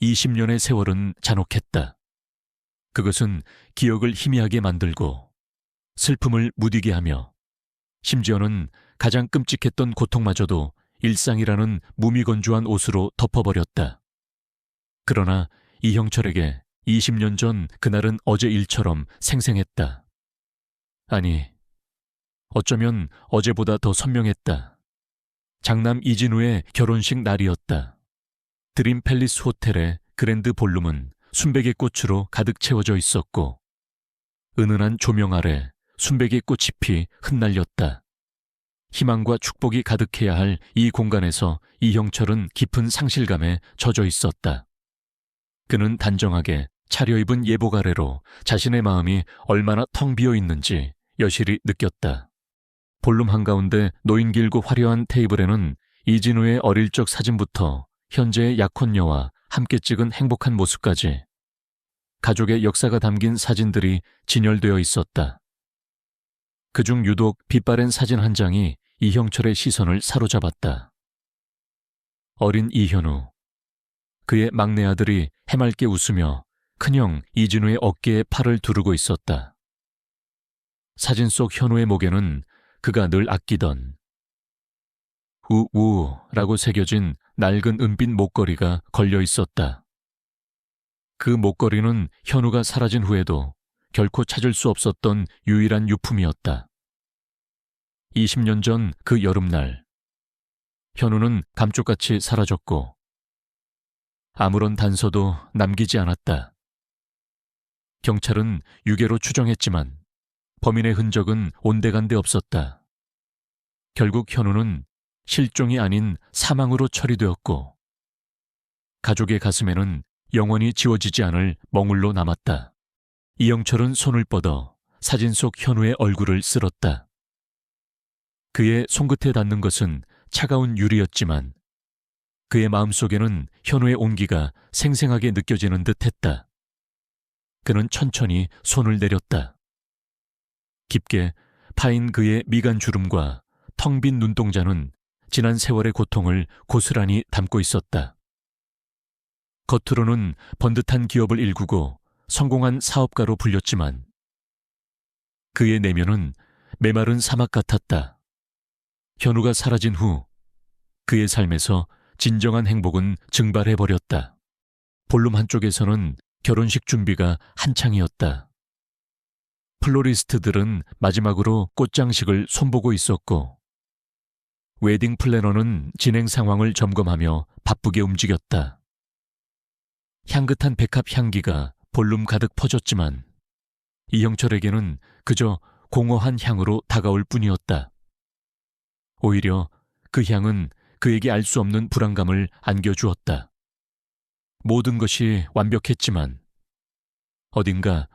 20년의 세월은 잔혹했다. 그것은 기억을 희미하게 만들고 슬픔을 무디게 하며 심지어는 가장 끔찍했던 고통마저도 일상이라는 무미건조한 옷으로 덮어버렸다. 그러나 이형철에게 20년 전 그날은 어제 일처럼 생생했다. 아니, 어쩌면 어제보다 더 선명했다. 장남 이진우의 결혼식 날이었다. 드림 팰리스 호텔의 그랜드 볼룸은 순백의 꽃으로 가득 채워져 있었고 은은한 조명 아래 순백의 꽃잎이 흩날렸다. 희망과 축복이 가득해야 할 이 공간에서 이형철은 깊은 상실감에 젖어 있었다. 그는 단정하게 차려입은 예복 아래로 자신의 마음이 얼마나 텅 비어 있는지 여실히 느꼈다. 볼룸 한가운데 놓인 길고 화려한 테이블에는 이진우의 어릴 적 사진부터 현재의 약혼녀와 함께 찍은 행복한 모습까지 가족의 역사가 담긴 사진들이 진열되어 있었다. 그중 유독 빛바랜 사진 한 장이 이형철의 시선을 사로잡았다. 어린 이현우, 그의 막내 아들이 해맑게 웃으며 큰형 이진우의 어깨에 팔을 두르고 있었다. 사진 속 현우의 목에는 그가 늘 아끼던 우우라고 새겨진 낡은 은빛 목걸이가 걸려 있었다. 그 목걸이는 현우가 사라진 후에도 결코 찾을 수 없었던 유일한 유품이었다. 20년 전 그 여름날, 현우는 감쪽같이 사라졌고 아무런 단서도 남기지 않았다. 경찰은 유괴로 추정했지만 범인의 흔적은 온데간데 없었다. 결국 현우는 실종이 아닌 사망으로 처리되었고 가족의 가슴에는 영원히 지워지지 않을 멍울로 남았다. 이영철은 손을 뻗어 사진 속 현우의 얼굴을 쓸었다. 그의 손끝에 닿는 것은 차가운 유리였지만 그의 마음속에는 현우의 온기가 생생하게 느껴지는 듯했다. 그는 천천히 손을 내렸다. 깊게 파인 그의 미간 주름과 텅 빈 눈동자는 지난 세월의 고통을 고스란히 담고 있었다. 겉으로는 번듯한 기업을 일구고 성공한 사업가로 불렸지만 그의 내면은 메마른 사막 같았다. 현우가 사라진 후 그의 삶에서 진정한 행복은 증발해버렸다. 볼룸 한쪽에서는 결혼식 준비가 한창이었다. 플로리스트들은 마지막으로 꽃장식을 손보고 있었고 웨딩 플래너는 진행 상황을 점검하며 바쁘게 움직였다. 향긋한 백합 향기가 볼룸 가득 퍼졌지만 이형철에게는 그저 공허한 향으로 다가올 뿐이었다. 오히려 그 향은 그에게 알 수 없는 불안감을 안겨주었다. 모든 것이 완벽했지만 어딘가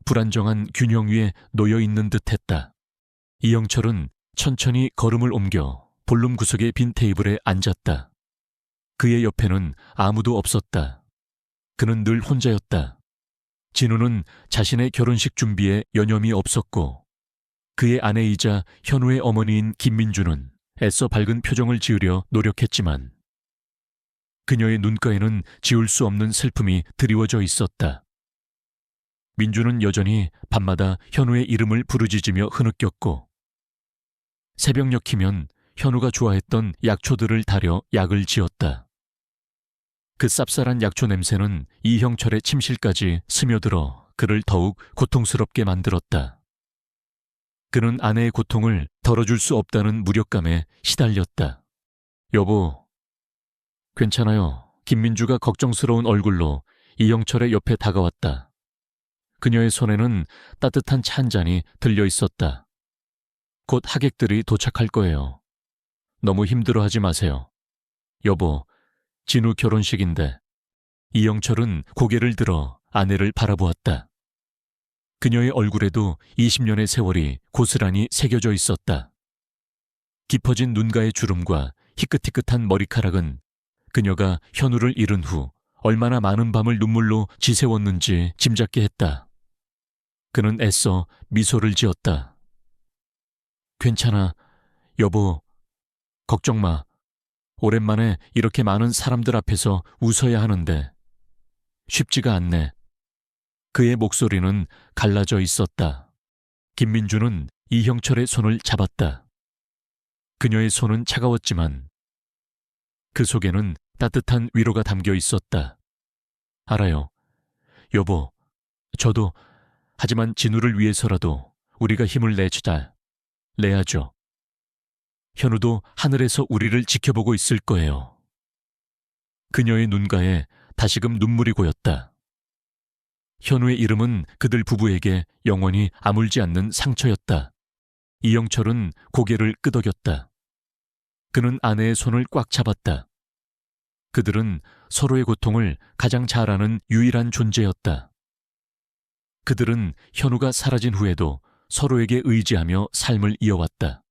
불안정한 균형 위에 놓여있는 듯했다. 이형철은 천천히 걸음을 옮겨 볼룸 구석의 빈 테이블에 앉았다. 그의 옆에는 아무도 없었다. 그는 늘 혼자였다. 진우는 자신의 결혼식 준비에 여념이 없었고 그의 아내이자 현우의 어머니인 김민주는 애써 밝은 표정을 지으려 노력했지만 그녀의 눈가에는 지울 수 없는 슬픔이 드리워져 있었다. 민주는 여전히 밤마다 현우의 이름을 부르짖으며 흐느꼈고 새벽녘이면 현우가 좋아했던 약초들을 다려 약을 지었다. 그 쌉쌀한 약초 냄새는 이형철의 침실까지 스며들어 그를 더욱 고통스럽게 만들었다. 그는 아내의 고통을 덜어줄 수 없다는 무력감에 시달렸다. 여보, 괜찮아요. 김민주가 걱정스러운 얼굴로 이형철의 옆에 다가왔다. 그녀의 손에는 따뜻한 차 한 잔이 들려 있었다. 곧 하객들이 도착할 거예요. 너무 힘들어하지 마세요. 여보, 진우 결혼식인데. 이영철은 고개를 들어 아내를 바라보았다. 그녀의 얼굴에도 20년의 세월이 고스란히 새겨져 있었다. 깊어진 눈가의 주름과 희끗희끗한 머리카락은 그녀가 현우를 잃은 후 얼마나 많은 밤을 눈물로 지새웠는지 짐작게 했다. 그는 애써 미소를 지었다. 괜찮아, 여보. 걱정 마. 오랜만에 이렇게 많은 사람들 앞에서 웃어야 하는데 쉽지가 않네. 그의 목소리는 갈라져 있었다. 김민주는 이형철의 손을 잡았다. 그녀의 손은 차가웠지만 그 속에는 따뜻한 위로가 담겨 있었다. 알아요. 여보, 저도 하지만 진우를 위해서라도 우리가 힘을 내주자. 내야죠. 현우도 하늘에서 우리를 지켜보고 있을 거예요. 그녀의 눈가에 다시금 눈물이 고였다. 현우의 이름은 그들 부부에게 영원히 아물지 않는 상처였다. 이영철은 고개를 끄덕였다. 그는 아내의 손을 꽉 잡았다. 그들은 서로의 고통을 가장 잘 아는 유일한 존재였다. 그들은 현우가 사라진 후에도 서로에게 의지하며 삶을 이어왔다.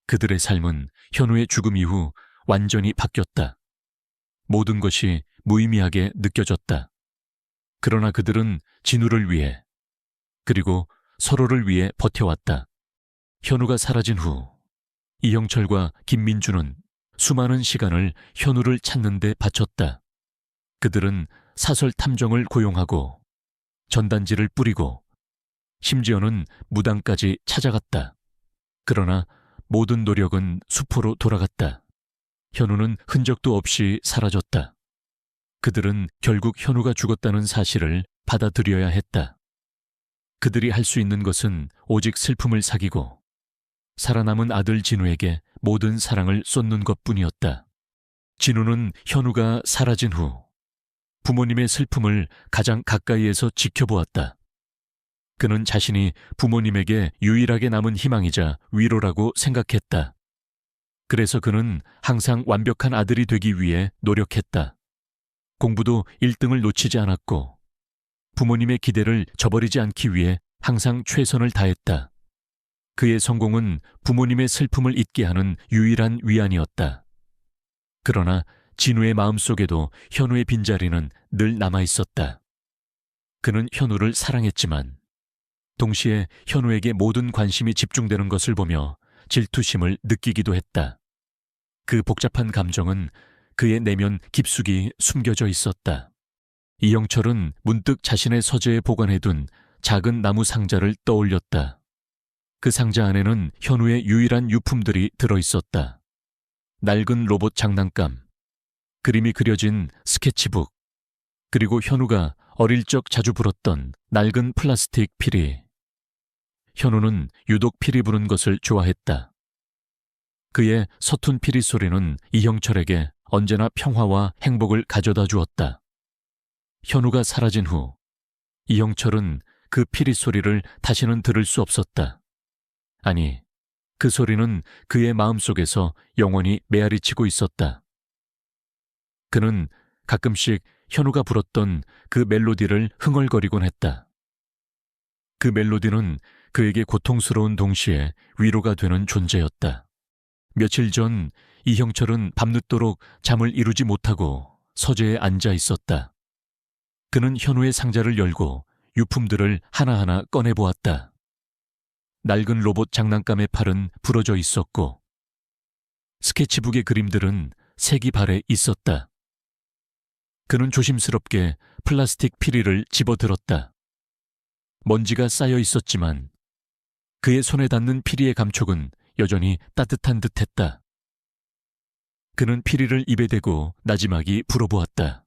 그들의 삶은 현우의 죽음 이후 완전히 바뀌었다. 모든 것이 무의미하게 느껴졌다. 그러나 그들은 진우를 위해 그리고 서로를 위해 버텨왔다. 현우가 사라진 후 이형철과 김민주는 수많은 시간을 현우를 찾는 데 바쳤다. 그들은 사설 탐정을 고용하고 전단지를 뿌리고 심지어는 무당까지 찾아갔다. 그러나 모든 노력은 수포로 돌아갔다. 현우는 흔적도 없이 사라졌다. 그들은 결국 현우가 죽었다는 사실을 받아들여야 했다. 그들이 할 수 있는 것은 오직 슬픔을 사귀고 살아남은 아들 진우에게 모든 사랑을 쏟는 것뿐이었다. 진우는 현우가 사라진 후 부모님의 슬픔을 가장 가까이에서 지켜보았다. 그는 자신이 부모님에게 유일하게 남은 희망이자 위로라고 생각했다. 그래서 그는 항상 완벽한 아들이 되기 위해 노력했다. 공부도 1등을 놓치지 않았고 부모님의 기대를 저버리지 않기 위해 항상 최선을 다했다. 그의 성공은 부모님의 슬픔을 잊게 하는 유일한 위안이었다. 그러나 진우의 마음속에도 현우의 빈자리는 늘 남아있었다. 그는 현우를 사랑했지만 동시에 현우에게 모든 관심이 집중되는 것을 보며 질투심을 느끼기도 했다. 그 복잡한 감정은 그의 내면 깊숙이 숨겨져 있었다. 이영철은 문득 자신의 서재에 보관해둔 작은 나무 상자를 떠올렸다. 그 상자 안에는 현우의 유일한 유품들이 들어있었다. 낡은 로봇 장난감, 그림이 그려진 스케치북, 그리고 현우가 어릴 적 자주 불었던 낡은 플라스틱 피리. 현우는 유독 피리 부는 것을 좋아했다. 그의 서툰 피리 소리는 이형철에게 언제나 평화와 행복을 가져다 주었다. 현우가 사라진 후 이형철은 그 피리 소리를 다시는 들을 수 없었다. 아니, 그 소리는 그의 마음속에서 영원히 메아리치고 있었다. 그는 가끔씩 현우가 불었던 그 멜로디를 흥얼거리곤 했다. 그 멜로디는 그에게 고통스러운 동시에 위로가 되는 존재였다. 며칠 전 이형철은 밤늦도록 잠을 이루지 못하고 서재에 앉아 있었다. 그는 현우의 상자를 열고 유품들을 하나하나 꺼내보았다. 낡은 로봇 장난감의 팔은 부러져 있었고 스케치북의 그림들은 색이 발해 있었다. 그는 조심스럽게 플라스틱 피리를 집어들었다. 먼지가 쌓여 있었지만 그의 손에 닿는 피리의 감촉은 여전히 따뜻한 듯했다. 그는 피리를 입에 대고 나지막이 불어보았다.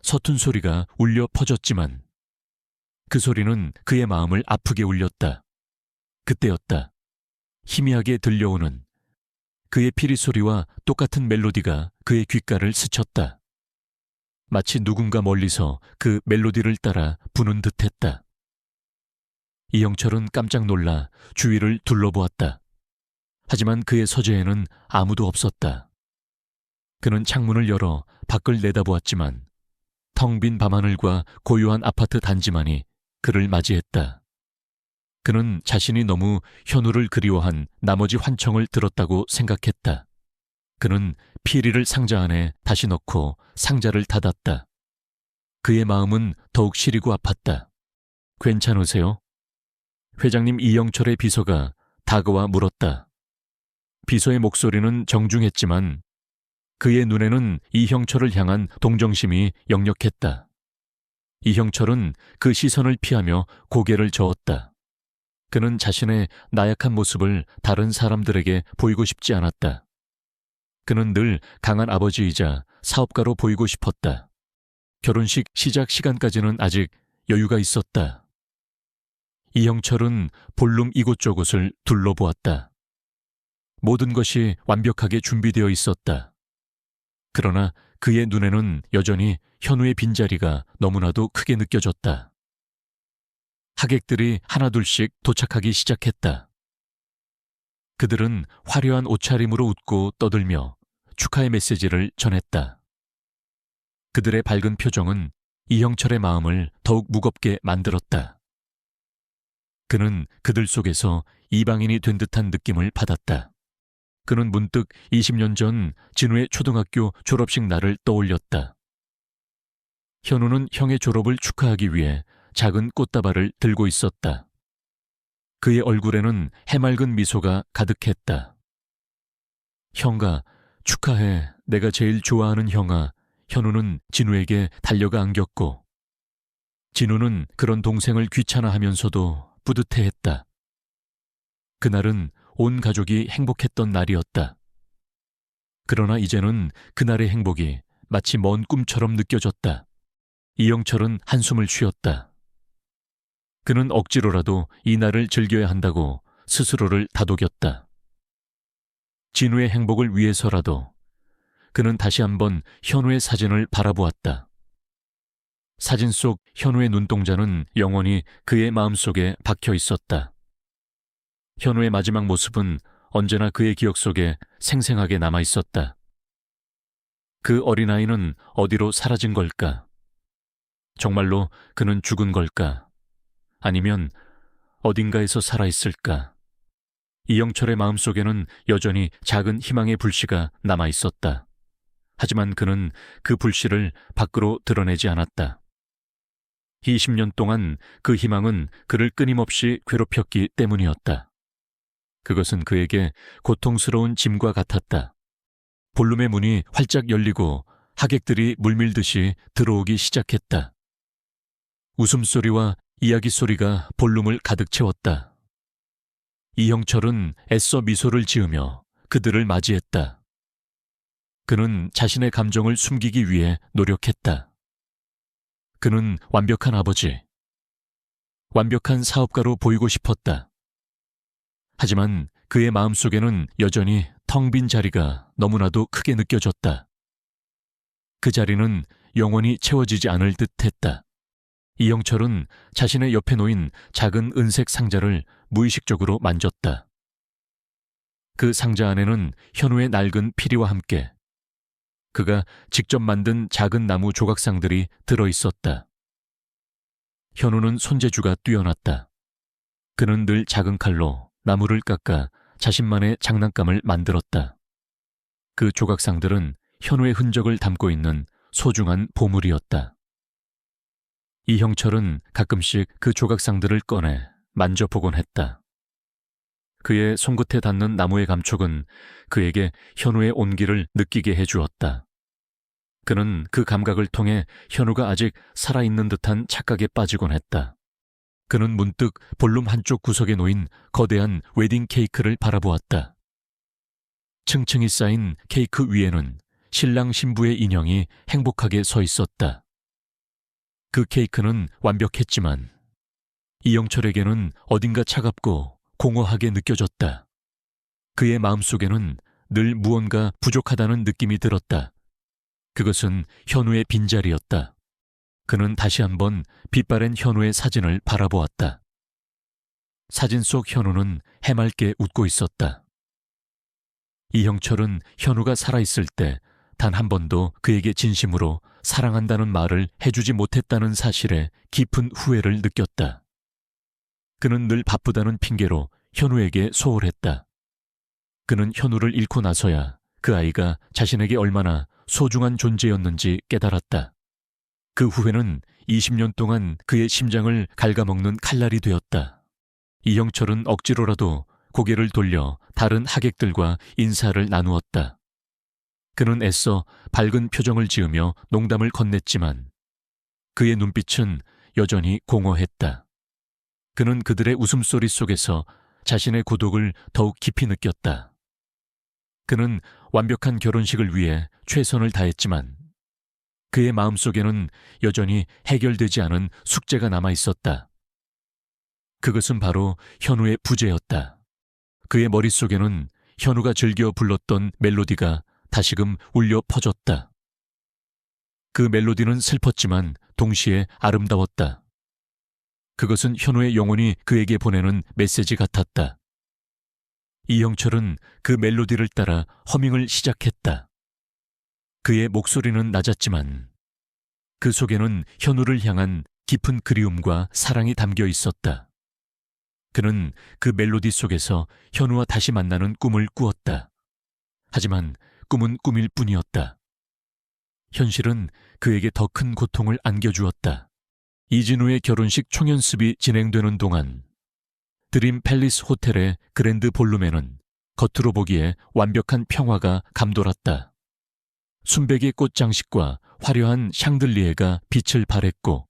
서툰 소리가 울려 퍼졌지만 그 소리는 그의 마음을 아프게 울렸다. 그때였다. 희미하게 들려오는 그의 피리 소리와 똑같은 멜로디가 그의 귓가를 스쳤다. 마치 누군가 멀리서 그 멜로디를 따라 부는 듯했다. 이영철은 깜짝 놀라 주위를 둘러보았다. 하지만 그의 서재에는 아무도 없었다. 그는 창문을 열어 밖을 내다보았지만 텅 빈 밤하늘과 고요한 아파트 단지만이 그를 맞이했다. 그는 자신이 너무 현우를 그리워한 나머지 환청을 들었다고 생각했다. 그는 피리를 상자 안에 다시 넣고 상자를 닫았다. 그의 마음은 더욱 시리고 아팠다. 괜찮으세요? 회장님 이영철의 비서가 다가와 물었다. 비서의 목소리는 정중했지만 그의 눈에는 이형철을 향한 동정심이 역력했다. 이형철은 그 시선을 피하며 고개를 저었다. 그는 자신의 나약한 모습을 다른 사람들에게 보이고 싶지 않았다. 그는 늘 강한 아버지이자 사업가로 보이고 싶었다. 결혼식 시작 시간까지는 아직 여유가 있었다. 이형철은 볼룸 이곳저곳을 둘러보았다. 모든 것이 완벽하게 준비되어 있었다. 그러나 그의 눈에는 여전히 현우의 빈자리가 너무나도 크게 느껴졌다. 하객들이 하나둘씩 도착하기 시작했다. 그들은 화려한 옷차림으로 웃고 떠들며 축하의 메시지를 전했다. 그들의 밝은 표정은 이형철의 마음을 더욱 무겁게 만들었다. 그는 그들 속에서 이방인이 된 듯한 느낌을 받았다. 그는 문득 20년 전 진우의 초등학교 졸업식 날을 떠올렸다. 현우는 형의 졸업을 축하하기 위해 작은 꽃다발을 들고 있었다. 그의 얼굴에는 해맑은 미소가 가득했다. 형아, 축하해. 내가 제일 좋아하는 형아. 현우는 진우에게 달려가 안겼고, 진우는 그런 동생을 귀찮아하면서도 뿌듯해했다. 그날은 온 가족이 행복했던 날이었다. 그러나 이제는 그날의 행복이 마치 먼 꿈처럼 느껴졌다. 이영철은 한숨을 쉬었다. 그는 억지로라도 이 날을 즐겨야 한다고 스스로를 다독였다. 진우의 행복을 위해서라도 그는 다시 한번 현우의 사진을 바라보았다. 사진 속 현우의 눈동자는 영원히 그의 마음속에 박혀 있었다. 현우의 마지막 모습은 언제나 그의 기억 속에 생생하게 남아 있었다. 그 어린아이는 어디로 사라진 걸까? 정말로 그는 죽은 걸까? 아니면 어딘가에서 살아있을까? 이영철의 마음속에는 여전히 작은 희망의 불씨가 남아 있었다. 하지만 그는 그 불씨를 밖으로 드러내지 않았다. 20년 동안 그 희망은 그를 끊임없이 괴롭혔기 때문이었다. 그것은 그에게 고통스러운 짐과 같았다. 볼룸의 문이 활짝 열리고 하객들이 물밀듯이 들어오기 시작했다. 웃음소리와 이야기 소리가 볼룸을 가득 채웠다. 이형철은 애써 미소를 지으며 그들을 맞이했다. 그는 자신의 감정을 숨기기 위해 노력했다. 그는 완벽한 아버지, 완벽한 사업가로 보이고 싶었다. 하지만 그의 마음속에는 여전히 텅 빈 자리가 너무나도 크게 느껴졌다. 그 자리는 영원히 채워지지 않을 듯했다. 이영철은 자신의 옆에 놓인 작은 은색 상자를 무의식적으로 만졌다. 그 상자 안에는 현우의 낡은 피리와 함께 그가 직접 만든 작은 나무 조각상들이 들어있었다. 현우는 손재주가 뛰어났다. 그는 늘 작은 칼로 나무를 깎아 자신만의 장난감을 만들었다. 그 조각상들은 현우의 흔적을 담고 있는 소중한 보물이었다. 이형철은 가끔씩 그 조각상들을 꺼내 만져보곤 했다. 그의 손끝에 닿는 나무의 감촉은 그에게 현우의 온기를 느끼게 해주었다. 그는 그 감각을 통해 현우가 아직 살아있는 듯한 착각에 빠지곤 했다. 그는 문득 볼룸 한쪽 구석에 놓인 거대한 웨딩 케이크를 바라보았다. 층층이 쌓인 케이크 위에는 신랑 신부의 인형이 행복하게 서 있었다. 그 케이크는 완벽했지만 이영철에게는 어딘가 차갑고 공허하게 느껴졌다. 그의 마음속에는 늘 무언가 부족하다는 느낌이 들었다. 그것은 현우의 빈자리였다. 그는 다시 한번 빛바랜 현우의 사진을 바라보았다. 사진 속 현우는 해맑게 웃고 있었다. 이형철은 현우가 살아있을 때 단 한 번도 그에게 진심으로 사랑한다는 말을 해주지 못했다는 사실에 깊은 후회를 느꼈다. 그는 늘 바쁘다는 핑계로 현우에게 소홀했다. 그는 현우를 잃고 나서야 그 아이가 자신에게 얼마나 소중한 존재였는지 깨달았다. 그 후회는 20년 동안 그의 심장을 갉아먹는 칼날이 되었다. 이형철은 억지로라도 고개를 돌려 다른 하객들과 인사를 나누었다. 그는 애써 밝은 표정을 지으며 농담을 건넸지만 그의 눈빛은 여전히 공허했다. 그는 그들의 웃음소리 속에서 자신의 고독을 더욱 깊이 느꼈다. 그는 완벽한 결혼식을 위해 최선을 다했지만 그의 마음속에는 여전히 해결되지 않은 숙제가 남아 있었다. 그것은 바로 현우의 부재였다. 그의 머릿속에는 현우가 즐겨 불렀던 멜로디가 다시금 울려 퍼졌다. 그 멜로디는 슬펐지만 동시에 아름다웠다. 그것은 현우의 영혼이 그에게 보내는 메시지 같았다. 이영철은 그 멜로디를 따라 허밍을 시작했다. 그의 목소리는 낮았지만 그 속에는 현우를 향한 깊은 그리움과 사랑이 담겨 있었다. 그는 그 멜로디 속에서 현우와 다시 만나는 꿈을 꾸었다. 하지만 꿈은 꿈일 뿐이었다. 현실은 그에게 더 큰 고통을 안겨주었다. 이진우의 결혼식 총연습이 진행되는 동안 드림 팰리스 호텔의 그랜드 볼룸에는 겉으로 보기에 완벽한 평화가 감돌았다. 순백의 꽃 장식과 화려한 샹들리에가 빛을 발했고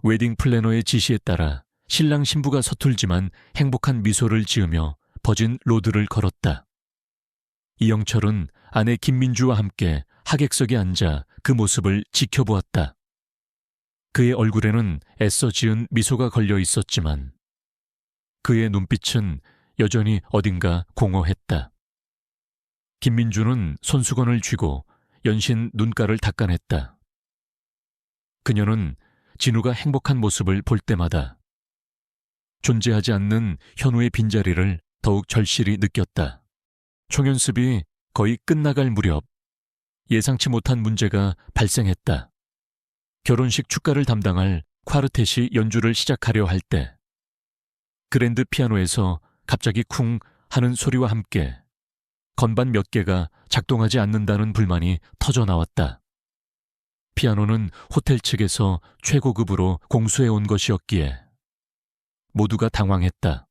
웨딩 플래너의 지시에 따라 신랑 신부가 서툴지만 행복한 미소를 지으며 버진 로드를 걸었다. 이영철은 아내 김민주와 함께 하객석에 앉아 그 모습을 지켜보았다. 그의 얼굴에는 애써 지은 미소가 걸려 있었지만 그의 눈빛은 여전히 어딘가 공허했다. 김민주는 손수건을 쥐고 연신 눈가를 닦아냈다. 그녀는 진우가 행복한 모습을 볼 때마다 존재하지 않는 현우의 빈자리를 더욱 절실히 느꼈다. 총연습이 거의 끝나갈 무렵 예상치 못한 문제가 발생했다. 결혼식 축가를 담당할 콰르텟이 연주를 시작하려 할 때 그랜드 피아노에서 갑자기 쿵 하는 소리와 함께 건반 몇 개가 작동하지 않는다는 불만이 터져 나왔다. 피아노는 호텔 측에서 최고급으로 공수해 온 것이었기에 모두가 당황했다.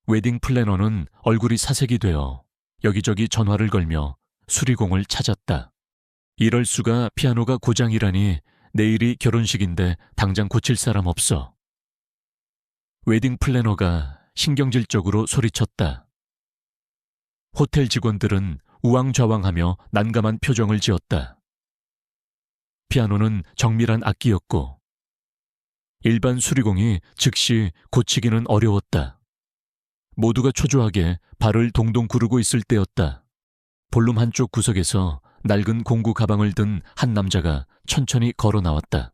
웨딩 플래너는 얼굴이 사색이 되어 여기저기 전화를 걸며 수리공을 찾았다. 이럴 수가, 피아노가 고장이라니. 내일이 결혼식인데 당장 고칠 사람 없어. 웨딩 플래너가 신경질적으로 소리쳤다. 호텔 직원들은 우왕좌왕하며 난감한 표정을 지었다. 피아노는 정밀한 악기였고 일반 수리공이 즉시 고치기는 어려웠다. 모두가 초조하게 발을 동동 구르고 있을 때였다. 볼룸 한쪽 구석에서 낡은 공구 가방을 든 한 남자가 천천히 걸어 나왔다.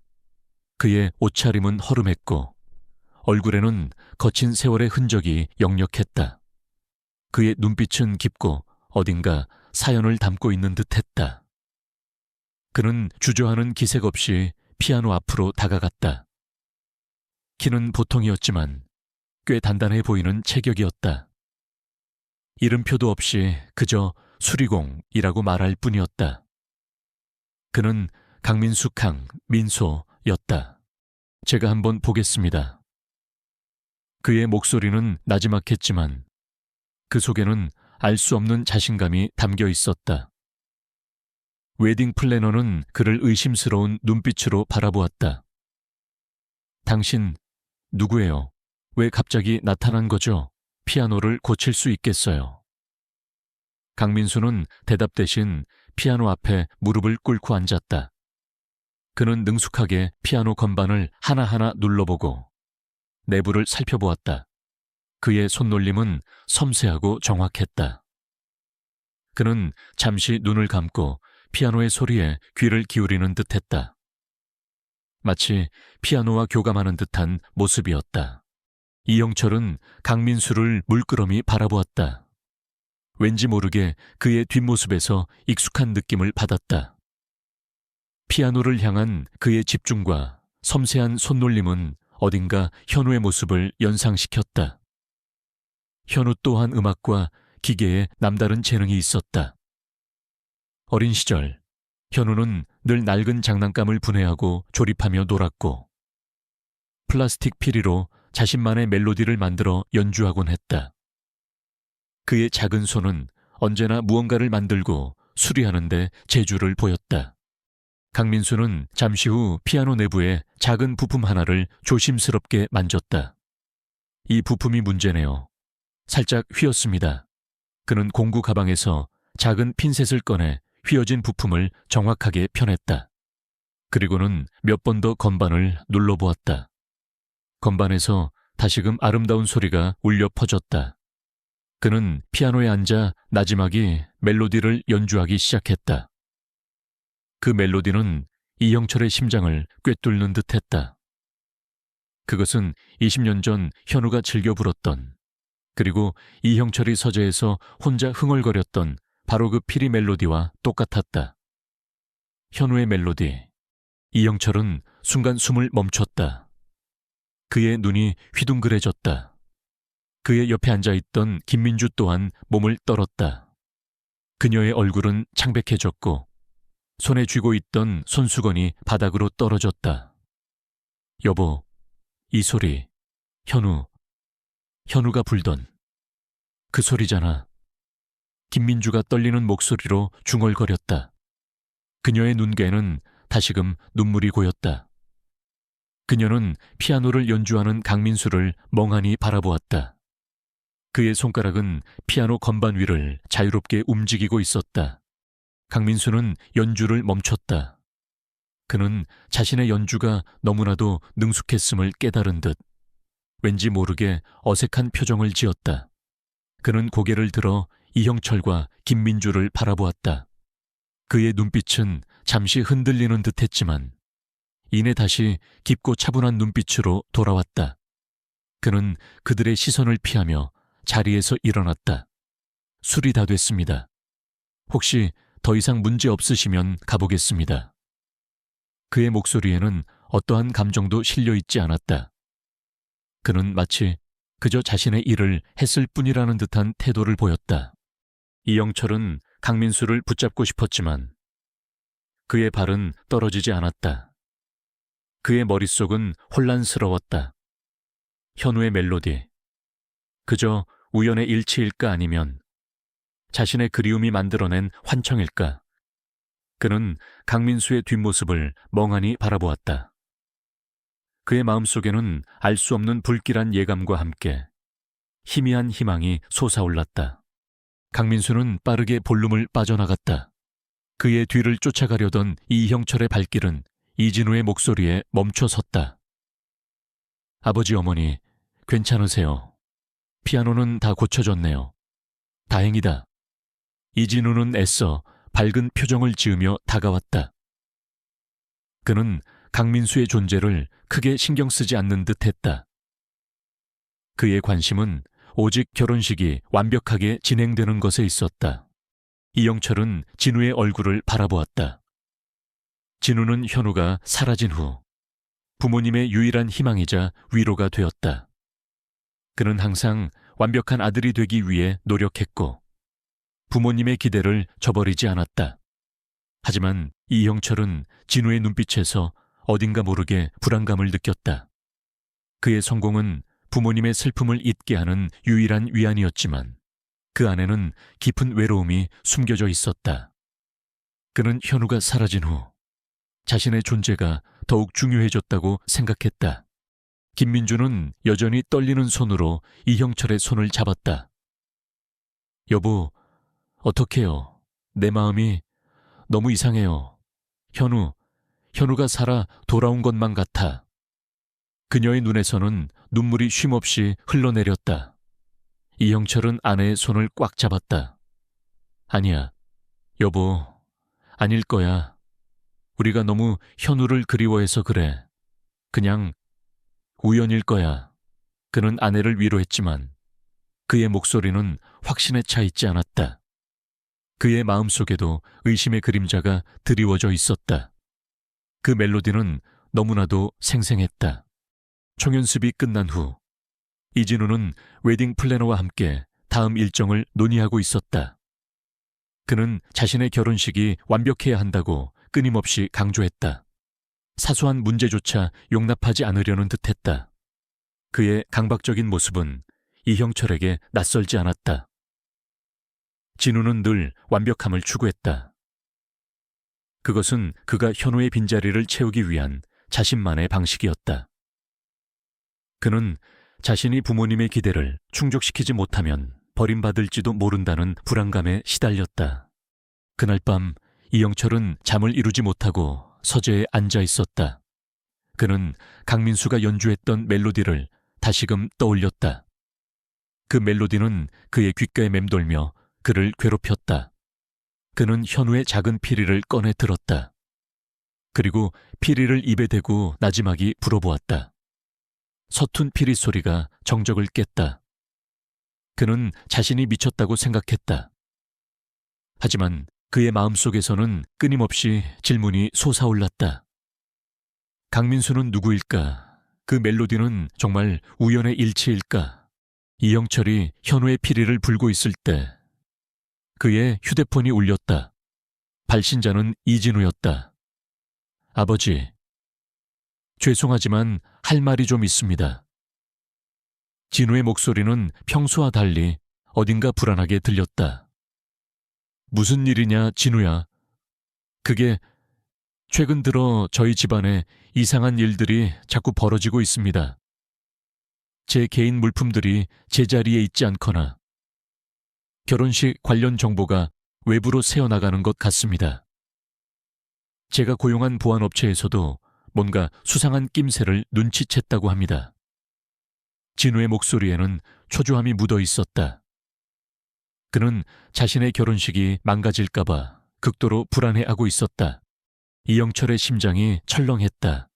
그의 옷차림은 허름했고 얼굴에는 거친 세월의 흔적이 역력했다. 그의 눈빛은 깊고 어딘가 사연을 담고 있는 듯했다. 그는 주저하는 기색 없이 피아노 앞으로 다가갔다. 키는 보통이었지만 꽤 단단해 보이는 체격이었다. 이름표도 없이 그저 수리공이라고 말할 뿐이었다. 그는 강민숙 민소였다. 제가 한번 보겠습니다. 그의 목소리는 나지막했지만 그 속에는 알 수 없는 자신감이 담겨 있었다. 웨딩 플래너는 그를 의심스러운 눈빛으로 바라보았다. 당신 누구예요? 왜 갑자기 나타난 거죠? 피아노를 고칠 수 있겠어요. 강민수는 대답 대신 피아노 앞에 무릎을 꿇고 앉았다. 그는 능숙하게 피아노 건반을 하나하나 눌러보고 내부를 살펴보았다. 그의 손놀림은 섬세하고 정확했다. 그는 잠시 눈을 감고 피아노의 소리에 귀를 기울이는 듯했다. 마치 피아노와 교감하는 듯한 모습이었다. 이영철은 강민수를 물끄러미 바라보았다. 왠지 모르게 그의 뒷모습에서 익숙한 느낌을 받았다. 피아노를 향한 그의 집중과 섬세한 손놀림은 어딘가 현우의 모습을 연상시켰다. 현우 또한 음악과 기계에 남다른 재능이 있었다. 어린 시절, 현우는 늘 낡은 장난감을 분해하고 조립하며 놀았고 플라스틱 피리로 자신만의 멜로디를 만들어 연주하곤 했다. 그의 작은 손은 언제나 무언가를 만들고 수리하는데 재주를 보였다. 강민수는 잠시 후 피아노 내부의 작은 부품 하나를 조심스럽게 만졌다. 이 부품이 문제네요. 살짝 휘었습니다. 그는 공구 가방에서 작은 핀셋을 꺼내 휘어진 부품을 정확하게 펴냈다. 그리고는 몇 번 더 건반을 눌러보았다. 건반에서 다시금 아름다운 소리가 울려 퍼졌다. 그는 피아노에 앉아 나지막이 멜로디를 연주하기 시작했다. 그 멜로디는 이형철의 심장을 꿰뚫는 듯했다. 그것은 20년 전 현우가 즐겨 불었던, 그리고 이형철이 서재에서 혼자 흥얼거렸던 바로 그 피리 멜로디와 똑같았다. 현우의 멜로디. 이형철은 순간 숨을 멈췄다. 그의 눈이 휘둥그레졌다. 그의 옆에 앉아있던 김민주 또한 몸을 떨었다. 그녀의 얼굴은 창백해졌고 손에 쥐고 있던 손수건이 바닥으로 떨어졌다. 여보, 이 소리, 현우가 불던 그 소리잖아. 김민주가 떨리는 목소리로 중얼거렸다. 그녀의 눈가에는 다시금 눈물이 고였다. 그녀는 피아노를 연주하는 강민수를 멍하니 바라보았다. 그의 손가락은 피아노 건반 위를 자유롭게 움직이고 있었다. 강민수는 연주를 멈췄다. 그는 자신의 연주가 너무나도 능숙했음을 깨달은 듯 왠지 모르게 어색한 표정을 지었다. 그는 고개를 들어 이형철과 김민주를 바라보았다. 그의 눈빛은 잠시 흔들리는 듯했지만 이내 다시 깊고 차분한 눈빛으로 돌아왔다. 그는 그들의 시선을 피하며 자리에서 일어났다. 술이 다 됐습니다. 혹시 더 이상 문제 없으시면 가보겠습니다. 그의 목소리에는 어떠한 감정도 실려 있지 않았다. 그는 마치 그저 자신의 일을 했을 뿐이라는 듯한 태도를 보였다. 이영철은 강민수를 붙잡고 싶었지만 그의 발은 떨어지지 않았다. 그의 머릿속은 혼란스러웠다. 현우의 멜로디. 그저 우연의 일치일까 아니면 자신의 그리움이 만들어낸 환청일까? 그는 강민수의 뒷모습을 멍하니 바라보았다. 그의 마음속에는 알 수 없는 불길한 예감과 함께 희미한 희망이 솟아올랐다. 강민수는 빠르게 볼룸을 빠져나갔다. 그의 뒤를 쫓아가려던 이형철의 발길은 이진우의 목소리에 멈춰섰다. 아버지 어머니, 괜찮으세요? 피아노는 다 고쳐졌네요. 다행이다. 이진우는 애써 밝은 표정을 지으며 다가왔다. 그는 강민수의 존재를 크게 신경 쓰지 않는 듯했다. 그의 관심은 오직 결혼식이 완벽하게 진행되는 것에 있었다. 이영철은 진우의 얼굴을 바라보았다. 진우는 현우가 사라진 후 부모님의 유일한 희망이자 위로가 되었다. 그는 항상 완벽한 아들이 되기 위해 노력했고 부모님의 기대를 저버리지 않았다. 하지만 이형철은 진우의 눈빛에서 어딘가 모르게 불안감을 느꼈다. 그의 성공은 부모님의 슬픔을 잊게 하는 유일한 위안이었지만 그 안에는 깊은 외로움이 숨겨져 있었다. 그는 현우가 사라진 후 자신의 존재가 더욱 중요해졌다고 생각했다. 김민주는 여전히 떨리는 손으로 이형철의 손을 잡았다. 여보, 어떡해요? 내 마음이 너무 이상해요. 현우가 살아 돌아온 것만 같아. 그녀의 눈에서는 눈물이 쉼없이 흘러내렸다. 이형철은 아내의 손을 꽉 잡았다. 아니야, 여보, 아닐 거야. 우리가 너무 현우를 그리워해서 그래. 그냥 우연일 거야. 그는 아내를 위로했지만 그의 목소리는 확신에 차 있지 않았다. 그의 마음속에도 의심의 그림자가 드리워져 있었다. 그 멜로디는 너무나도 생생했다. 총연습이 끝난 후 이진우는 웨딩 플래너와 함께 다음 일정을 논의하고 있었다. 그는 자신의 결혼식이 완벽해야 한다고 끊임없이 강조했다. 사소한 문제조차 용납하지 않으려는 듯했다. 그의 강박적인 모습은 이형철에게 낯설지 않았다. 진우는 늘 완벽함을 추구했다. 그것은 그가 현우의 빈자리를 채우기 위한 자신만의 방식이었다. 그는 자신이 부모님의 기대를 충족시키지 못하면 버림받을지도 모른다는 불안감에 시달렸다. 그날 밤 이영철은 잠을 이루지 못하고 서재에 앉아 있었다. 그는 강민수가 연주했던 멜로디를 다시금 떠올렸다. 그 멜로디는 그의 귓가에 맴돌며 그를 괴롭혔다. 그는 현우의 작은 피리를 꺼내 들었다. 그리고 피리를 입에 대고 나지막이 불어보았다. 서툰 피리 소리가 정적을 깼다. 그는 자신이 미쳤다고 생각했다. 하지만 그의 마음속에서는 끊임없이 질문이 솟아올랐다. 강민수는 누구일까? 그 멜로디는 정말 우연의 일치일까? 이영철이 현우의 피리를 불고 있을 때 그의 휴대폰이 울렸다. 발신자는 이진우였다. 아버지, 죄송하지만 할 말이 좀 있습니다. 진우의 목소리는 평소와 달리 어딘가 불안하게 들렸다. 무슨 일이냐, 진우야. 그게 최근 들어 저희 집안에 이상한 일들이 자꾸 벌어지고 있습니다. 제 개인 물품들이 제자리에 있지 않거나 결혼식 관련 정보가 외부로 새어나가는 것 같습니다. 제가 고용한 보안업체에서도 뭔가 수상한 낌새를 눈치챘다고 합니다. 진우의 목소리에는 초조함이 묻어 있었다. 그는 자신의 결혼식이 망가질까봐 극도로 불안해하고 있었다. 이영철의 심장이 철렁했다.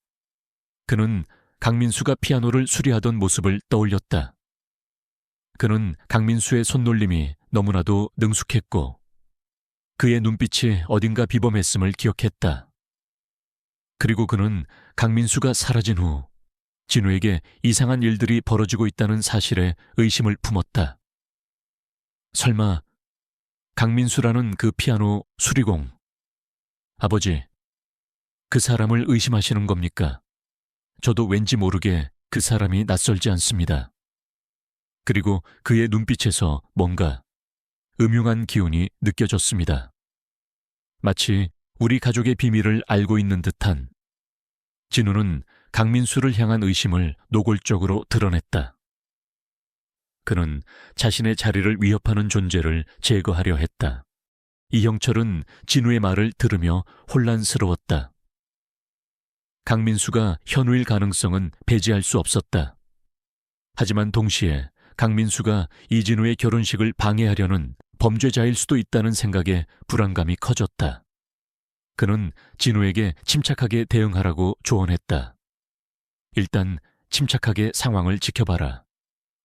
그는 강민수가 피아노를 수리하던 모습을 떠올렸다. 그는 강민수의 손놀림이 너무나도 능숙했고 그의 눈빛이 어딘가 비범했음을 기억했다. 그리고 그는 강민수가 사라진 후 진우에게 이상한 일들이 벌어지고 있다는 사실에 의심을 품었다. 설마 강민수라는 그 피아노 수리공, 아버지, 그 사람을 의심하시는 겁니까? 저도 왠지 모르게 그 사람이 낯설지 않습니다. 그리고 그의 눈빛에서 뭔가 음흉한 기운이 느껴졌습니다. 마치 우리 가족의 비밀을 알고 있는 듯한. 진우는 강민수를 향한 의심을 노골적으로 드러냈다. 그는 자신의 자리를 위협하는 존재를 제거하려 했다. 이형철은 진우의 말을 들으며 혼란스러웠다. 강민수가 현우일 가능성은 배제할 수 없었다. 하지만 동시에 강민수가 이진우의 결혼식을 방해하려는 범죄자일 수도 있다는 생각에 불안감이 커졌다. 그는 진우에게 침착하게 대응하라고 조언했다. 일단 침착하게 상황을 지켜봐라.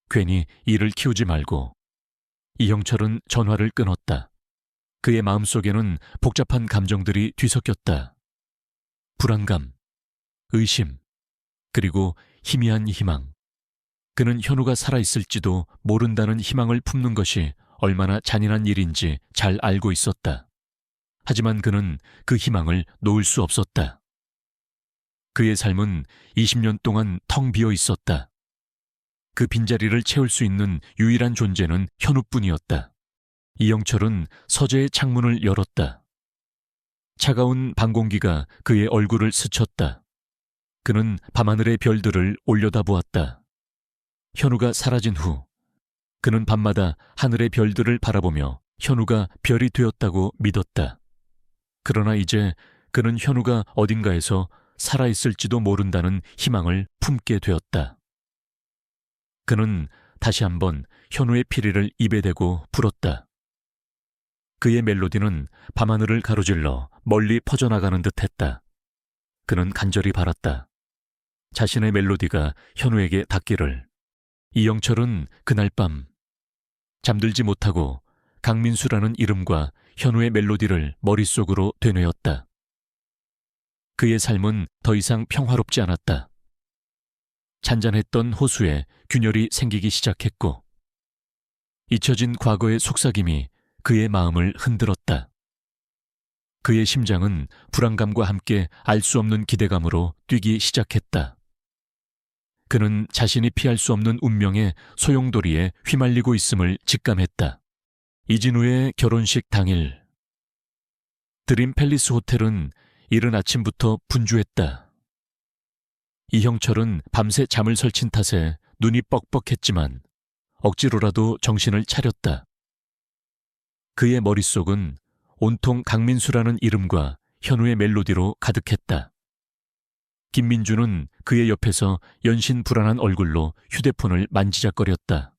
괜히 일을 키우지 말고. 이형철은 전화를 끊었다. 그의 마음속에는 복잡한 감정들이 뒤섞였다. 불안감, 의심, 그리고 희미한 희망. 그는 현우가 살아있을지도 모른다는 희망을 품는 것이 얼마나 잔인한 일인지 잘 알고 있었다. 하지만 그는 그 희망을 놓을 수 없었다. 그의 삶은 20년 동안 텅 비어 있었다. 그 빈자리를 채울 수 있는 유일한 존재는 현우뿐이었다. 이영철은 서재의 창문을 열었다. 차가운 밤 공기가 그의 얼굴을 스쳤다. 그는 밤하늘의 별들을 올려다보았다. 현우가 사라진 후 그는 밤마다 하늘의 별들을 바라보며 현우가 별이 되었다고 믿었다. 그러나 이제 그는 현우가 어딘가에서 살아있을지도 모른다는 희망을 품게 되었다. 그는 다시 한번 현우의 피리를 입에 대고 불었다. 그의 멜로디는 밤하늘을 가로질러 멀리 퍼져나가는 듯했다. 그는 간절히 바랐다. 자신의 멜로디가 현우에게 닿기를. 이영철은 그날 밤 잠들지 못하고 강민수라는 이름과 현우의 멜로디를 머릿속으로 되뇌었다. 그의 삶은 더 이상 평화롭지 않았다. 잔잔했던 호수에 균열이 생기기 시작했고 잊혀진 과거의 속삭임이 그의 마음을 흔들었다. 그의 심장은 불안감과 함께 알 수 없는 기대감으로 뛰기 시작했다. 그는 자신이 피할 수 없는 운명의 소용돌이에 휘말리고 있음을 직감했다. 이진우의 결혼식 당일, 드림 팰리스 호텔은 이른 아침부터 분주했다. 이형철은 밤새 잠을 설친 탓에 눈이 뻑뻑했지만 억지로라도 정신을 차렸다. 그의 머릿속은 온통 강민수라는 이름과 현우의 멜로디로 가득했다. 김민주는 그의 옆에서 연신 불안한 얼굴로 휴대폰을 만지작거렸다.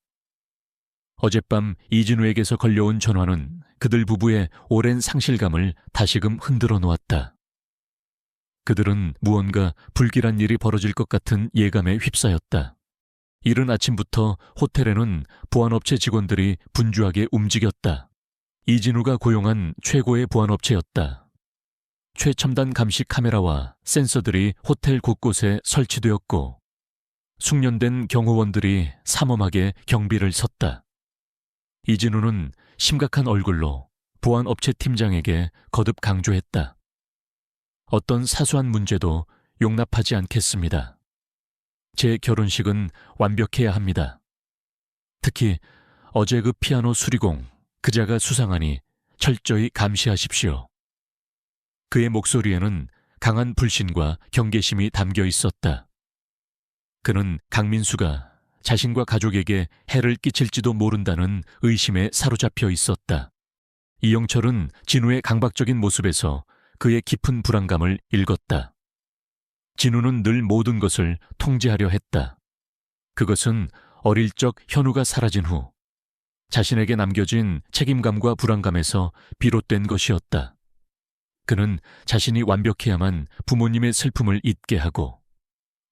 어젯밤 이진우에게서 걸려온 전화는 그들 부부의 오랜 상실감을 다시금 흔들어 놓았다. 그들은 무언가 불길한 일이 벌어질 것 같은 예감에 휩싸였다. 이른 아침부터 호텔에는 보안업체 직원들이 분주하게 움직였다. 이진우가 고용한 최고의 보안업체였다. 최첨단 감시 카메라와 센서들이 호텔 곳곳에 설치되었고 숙련된 경호원들이 삼엄하게 경비를 섰다. 이진우는 심각한 얼굴로 보안업체 팀장에게 거듭 강조했다. 어떤 사소한 문제도 용납하지 않겠습니다. 제 결혼식은 완벽해야 합니다. 특히 어제 그 피아노 수리공, 그자가 수상하니 철저히 감시하십시오. 그의 목소리에는 강한 불신과 경계심이 담겨 있었다. 그는 강민수가 자신과 가족에게 해를 끼칠지도 모른다는 의심에 사로잡혀 있었다. 이영철은 진우의 강박적인 모습에서 그의 깊은 불안감을 읽었다. 진우는 늘 모든 것을 통제하려 했다. 그것은 어릴 적 현우가 사라진 후 자신에게 남겨진 책임감과 불안감에서 비롯된 것이었다. 그는 자신이 완벽해야만 부모님의 슬픔을 잊게 하고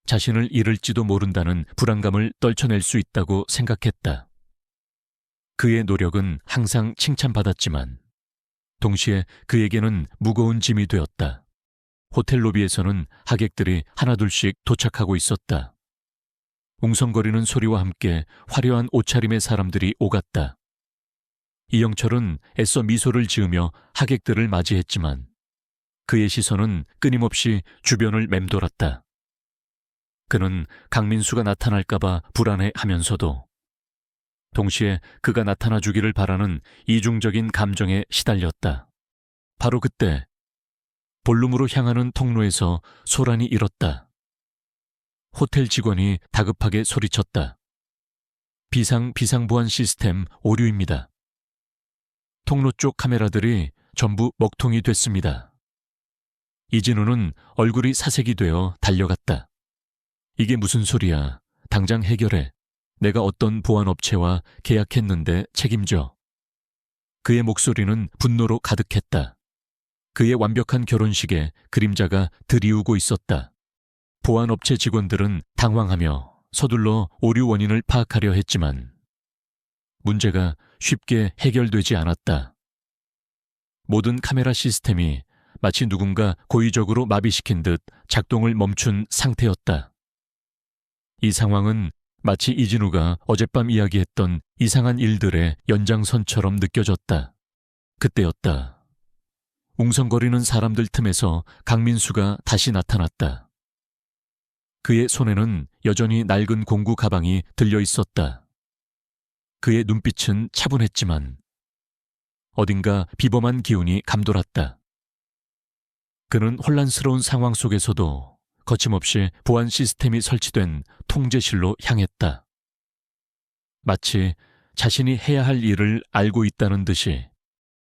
자신을 잃을지도 모른다는 불안감을 떨쳐낼 수 있다고 생각했다. 그의 노력은 항상 칭찬받았지만 동시에 그에게는 무거운 짐이 되었다. 호텔 로비에서는 하객들이 하나둘씩 도착하고 있었다. 웅성거리는 소리와 함께 화려한 옷차림의 사람들이 오갔다. 이영철은 애써 미소를 지으며 하객들을 맞이했지만 그의 시선은 끊임없이 주변을 맴돌았다. 그는 강민수가 나타날까봐 불안해하면서도 동시에 그가 나타나 주기를 바라는 이중적인 감정에 시달렸다. 바로 그때 볼룸으로 향하는 통로에서 소란이 일었다. 호텔 직원이 다급하게 소리쳤다. 비상보안 시스템 오류입니다. 통로 쪽 카메라들이 전부 먹통이 됐습니다. 이진우는 얼굴이 사색이 되어 달려갔다. 이게 무슨 소리야. 당장 해결해. 내가 어떤 보안업체와 계약했는데 책임져. 그의 목소리는 분노로 가득했다. 그의 완벽한 결혼식에 그림자가 들이우고 있었다. 보안업체 직원들은 당황하며 서둘러 오류 원인을 파악하려 했지만 문제가 쉽게 해결되지 않았다. 모든 카메라 시스템이 마치 누군가 고의적으로 마비시킨 듯 작동을 멈춘 상태였다. 이 상황은 마치 이진우가 어젯밤 이야기했던 이상한 일들의 연장선처럼 느껴졌다. 그때였다. 웅성거리는 사람들 틈에서 강민수가 다시 나타났다. 그의 손에는 여전히 낡은 공구 가방이 들려 있었다. 그의 눈빛은 차분했지만 어딘가 비범한 기운이 감돌았다. 그는 혼란스러운 상황 속에서도 거침없이 보안 시스템이 설치된 통제실로 향했다. 마치 자신이 해야 할 일을 알고 있다는 듯이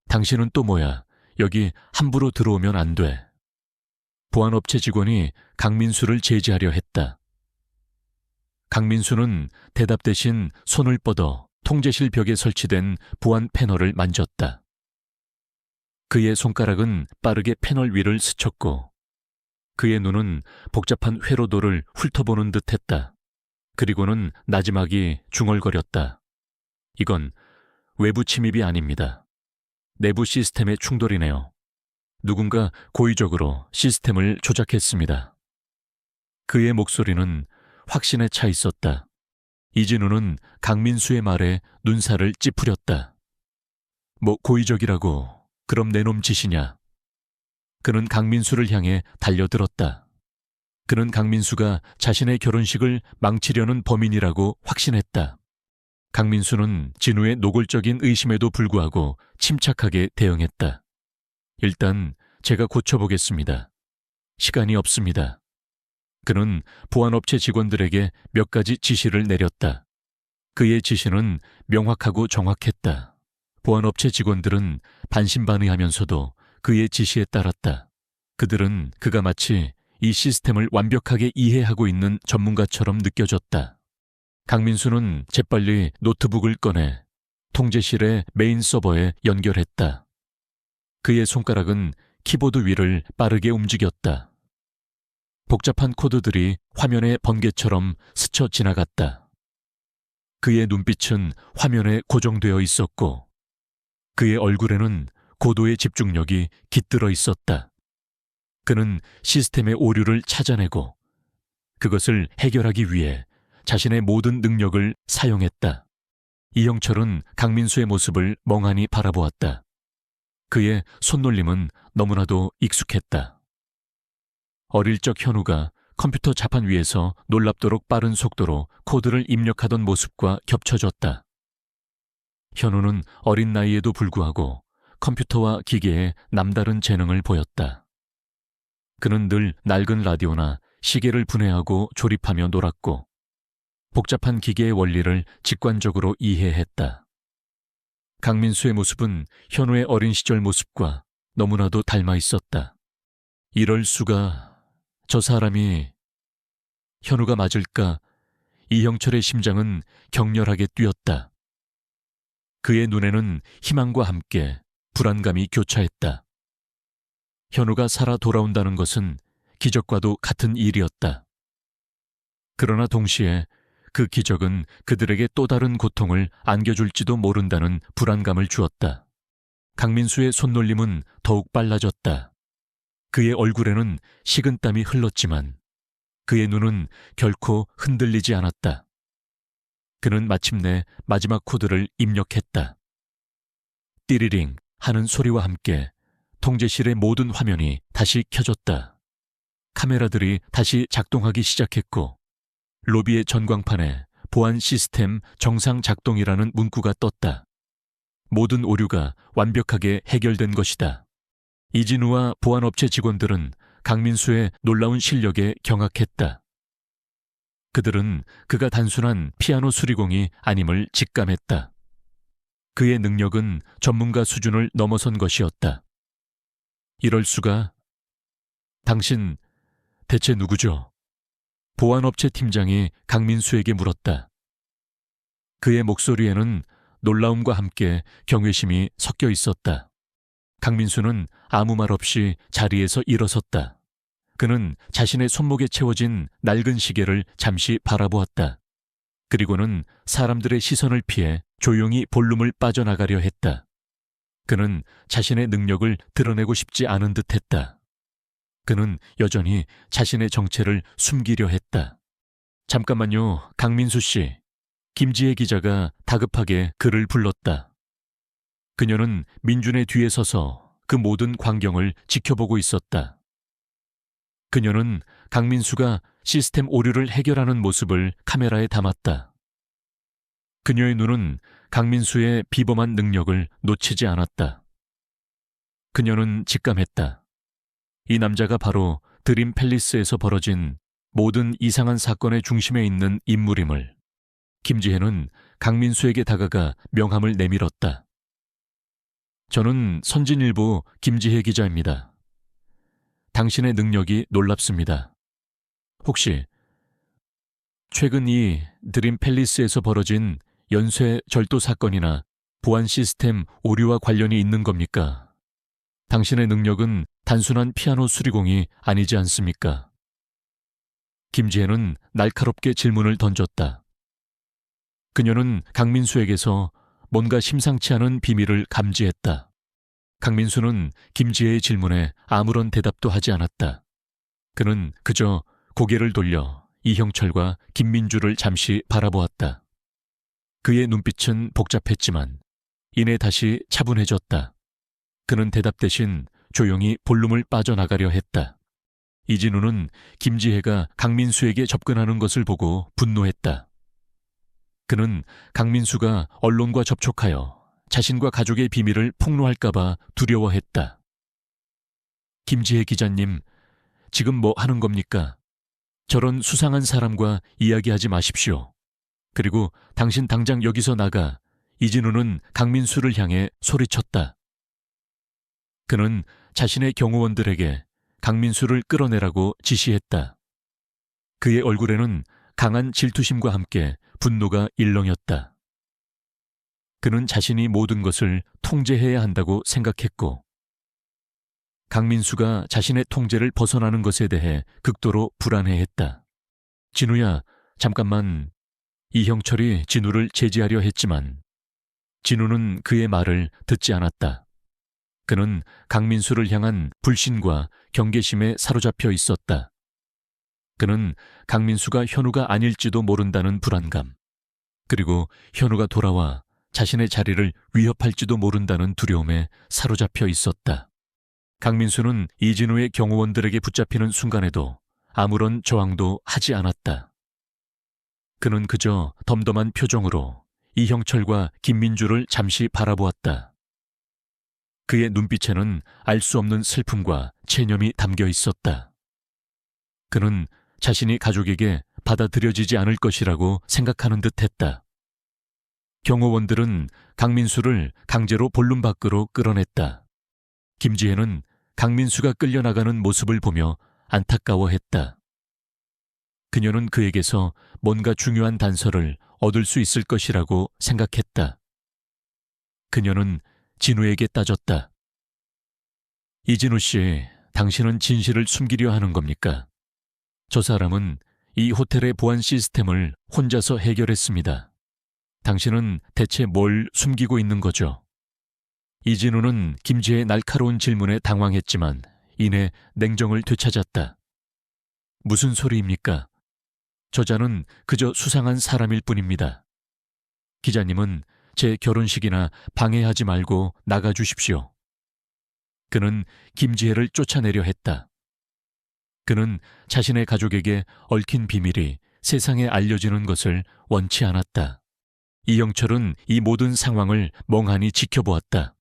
당신은 또 뭐야? 여기 함부로 들어오면 안 돼. 보안업체 직원이 강민수를 제지하려 했다. 강민수는 대답 대신 손을 뻗어 통제실 벽에 설치된 보안 패널을 만졌다. 그의 손가락은 빠르게 패널 위를 스쳤고 그의 눈은 복잡한 회로도를 훑어보는 듯했다. 그리고는 나지막이 중얼거렸다. 이건 외부 침입이 아닙니다. 내부 시스템의 충돌이네요. 누군가 고의적으로 시스템을 조작했습니다. 그의 목소리는 확신에 차 있었다. 이진우는 강민수의 말에 눈살을 찌푸렸다. 뭐 고의적이라고 그럼 내놈 짓이냐. 그는 강민수를 향해 달려들었다. 그는 강민수가 자신의 결혼식을 망치려는 범인이라고 확신했다. 강민수는 진우의 노골적인 의심에도 불구하고 침착하게 대응했다. 일단 제가 고쳐보겠습니다. 시간이 없습니다. 그는 보안업체 직원들에게 몇 가지 지시를 내렸다. 그의 지시는 명확하고 정확했다. 보안업체 직원들은 반신반의하면서도 그의 지시에 따랐다. 그들은 그가 마치 이 시스템을 완벽하게 이해하고 있는 전문가처럼 느껴졌다. 강민수는 재빨리 노트북을 꺼내 통제실의 메인 서버에 연결했다. 그의 손가락은 키보드 위를 빠르게 움직였다. 복잡한 코드들이 화면의 번개처럼 스쳐 지나갔다. 그의 눈빛은 화면에 고정되어 있었고 그의 얼굴에는 고도의 집중력이 깃들어 있었다. 그는 시스템의 오류를 찾아내고 그것을 해결하기 위해 자신의 모든 능력을 사용했다. 이형철은 강민수의 모습을 멍하니 바라보았다. 그의 손놀림은 너무나도 익숙했다. 어릴 적 현우가 컴퓨터 자판 위에서 놀랍도록 빠른 속도로 코드를 입력하던 모습과 겹쳐졌다. 현우는 어린 나이에도 불구하고 컴퓨터와 기계에 남다른 재능을 보였다. 그는 늘 낡은 라디오나 시계를 분해하고 조립하며 놀았고 복잡한 기계의 원리를 직관적으로 이해했다. 강민수의 모습은 현우의 어린 시절 모습과 너무나도 닮아 있었다. 이럴 수가... 저 사람이... 현우가 맞을까? 이형철의 심장은 격렬하게 뛰었다. 그의 눈에는 희망과 함께 불안감이 교차했다. 현우가 살아 돌아온다는 것은 기적과도 같은 일이었다. 그러나 동시에 그 기적은 그들에게 또 다른 고통을 안겨줄지도 모른다는 불안감을 주었다. 강민수의 손놀림은 더욱 빨라졌다. 그의 얼굴에는 식은땀이 흘렀지만 그의 눈은 결코 흔들리지 않았다. 그는 마침내 마지막 코드를 입력했다. 띠리링 하는 소리와 함께 통제실의 모든 화면이 다시 켜졌다. 카메라들이 다시 작동하기 시작했고 로비의 전광판에 보안 시스템 정상 작동이라는 문구가 떴다. 모든 오류가 완벽하게 해결된 것이다. 이진우와 보안업체 직원들은 강민수의 놀라운 실력에 경악했다. 그들은 그가 단순한 피아노 수리공이 아님을 직감했다. 그의 능력은 전문가 수준을 넘어선 것이었다. 이럴 수가... 당신 대체 누구죠? 보안업체 팀장이 강민수에게 물었다. 그의 목소리에는 놀라움과 함께 경외심이 섞여 있었다. 강민수는 아무 말 없이 자리에서 일어섰다. 그는 자신의 손목에 채워진 낡은 시계를 잠시 바라보았다. 그리고는 사람들의 시선을 피해 조용히 볼룸을 빠져나가려 했다. 그는 자신의 능력을 드러내고 싶지 않은 듯했다. 그는 여전히 자신의 정체를 숨기려 했다. 잠깐만요, 강민수 씨. 김지혜 기자가 다급하게 그를 불렀다. 그녀는 민준의 뒤에 서서 그 모든 광경을 지켜보고 있었다. 그녀는 강민수가 시스템 오류를 해결하는 모습을 카메라에 담았다. 그녀의 눈은 강민수의 비범한 능력을 놓치지 않았다. 그녀는 직감했다. 이 남자가 바로 드림 팰리스에서 벌어진 모든 이상한 사건의 중심에 있는 인물임을. 김지혜는 강민수에게 다가가 명함을 내밀었다. 저는 선진일보 김지혜 기자입니다. 당신의 능력이 놀랍습니다. 혹시 최근 이 드림 팰리스에서 벌어진 연쇄 절도 사건이나 보안 시스템 오류와 관련이 있는 겁니까? 당신의 능력은 단순한 피아노 수리공이 아니지 않습니까? 김지혜는 날카롭게 질문을 던졌다. 그녀는 강민수에게서 뭔가 심상치 않은 비밀을 감지했다. 강민수는 김지혜의 질문에 아무런 대답도 하지 않았다. 그는 그저 고개를 돌려 이형철과 김민주를 잠시 바라보았다. 그의 눈빛은 복잡했지만 이내 다시 차분해졌다. 그는 대답 대신 조용히 볼룸을 빠져나가려 했다. 이진우는 김지혜가 강민수에게 접근하는 것을 보고 분노했다. 그는 강민수가 언론과 접촉하여 자신과 가족의 비밀을 폭로할까봐 두려워했다. 김지혜 기자님, 지금 뭐 하는 겁니까? 저런 수상한 사람과 이야기하지 마십시오. 그리고 당신 당장 여기서 나가. 이진우는 강민수를 향해 소리쳤다. 그는 자신의 경호원들에게 강민수를 끌어내라고 지시했다. 그의 얼굴에는 강한 질투심과 함께 분노가 일렁였다. 그는 자신이 모든 것을 통제해야 한다고 생각했고, 강민수가 자신의 통제를 벗어나는 것에 대해 극도로 불안해했다. 진우야, 잠깐만. 이형철이 진우를 제지하려 했지만 진우는 그의 말을 듣지 않았다. 그는 강민수를 향한 불신과 경계심에 사로잡혀 있었다. 그는 강민수가 현우가 아닐지도 모른다는 불안감, 그리고 현우가 돌아와 자신의 자리를 위협할지도 모른다는 두려움에 사로잡혀 있었다. 강민수는 이진우의 경호원들에게 붙잡히는 순간에도 아무런 저항도 하지 않았다. 그는 그저 덤덤한 표정으로 이형철과 김민주를 잠시 바라보았다. 그의 눈빛에는 알 수 없는 슬픔과 체념이 담겨 있었다. 그는 자신이 가족에게 받아들여지지 않을 것이라고 생각하는 듯했다. 경호원들은 강민수를 강제로 본룸 밖으로 끌어냈다. 김지혜는 강민수가 끌려나가는 모습을 보며 안타까워했다. 그녀는 그에게서 뭔가 중요한 단서를 얻을 수 있을 것이라고 생각했다. 그녀는 진우에게 따졌다. 이진우 씨, 당신은 진실을 숨기려 하는 겁니까? 저 사람은 이 호텔의 보안 시스템을 혼자서 해결했습니다. 당신은 대체 뭘 숨기고 있는 거죠? 이진우는 김지혜의 날카로운 질문에 당황했지만 이내 냉정을 되찾았다. 무슨 소리입니까? 저자는 그저 수상한 사람일 뿐입니다. 기자님은 제 결혼식이나 방해하지 말고 나가주십시오. 그는 김지혜를 쫓아내려 했다. 그는 자신의 가족에게 얽힌 비밀이 세상에 알려지는 것을 원치 않았다. 이형철은 이 모든 상황을 멍하니 지켜보았다.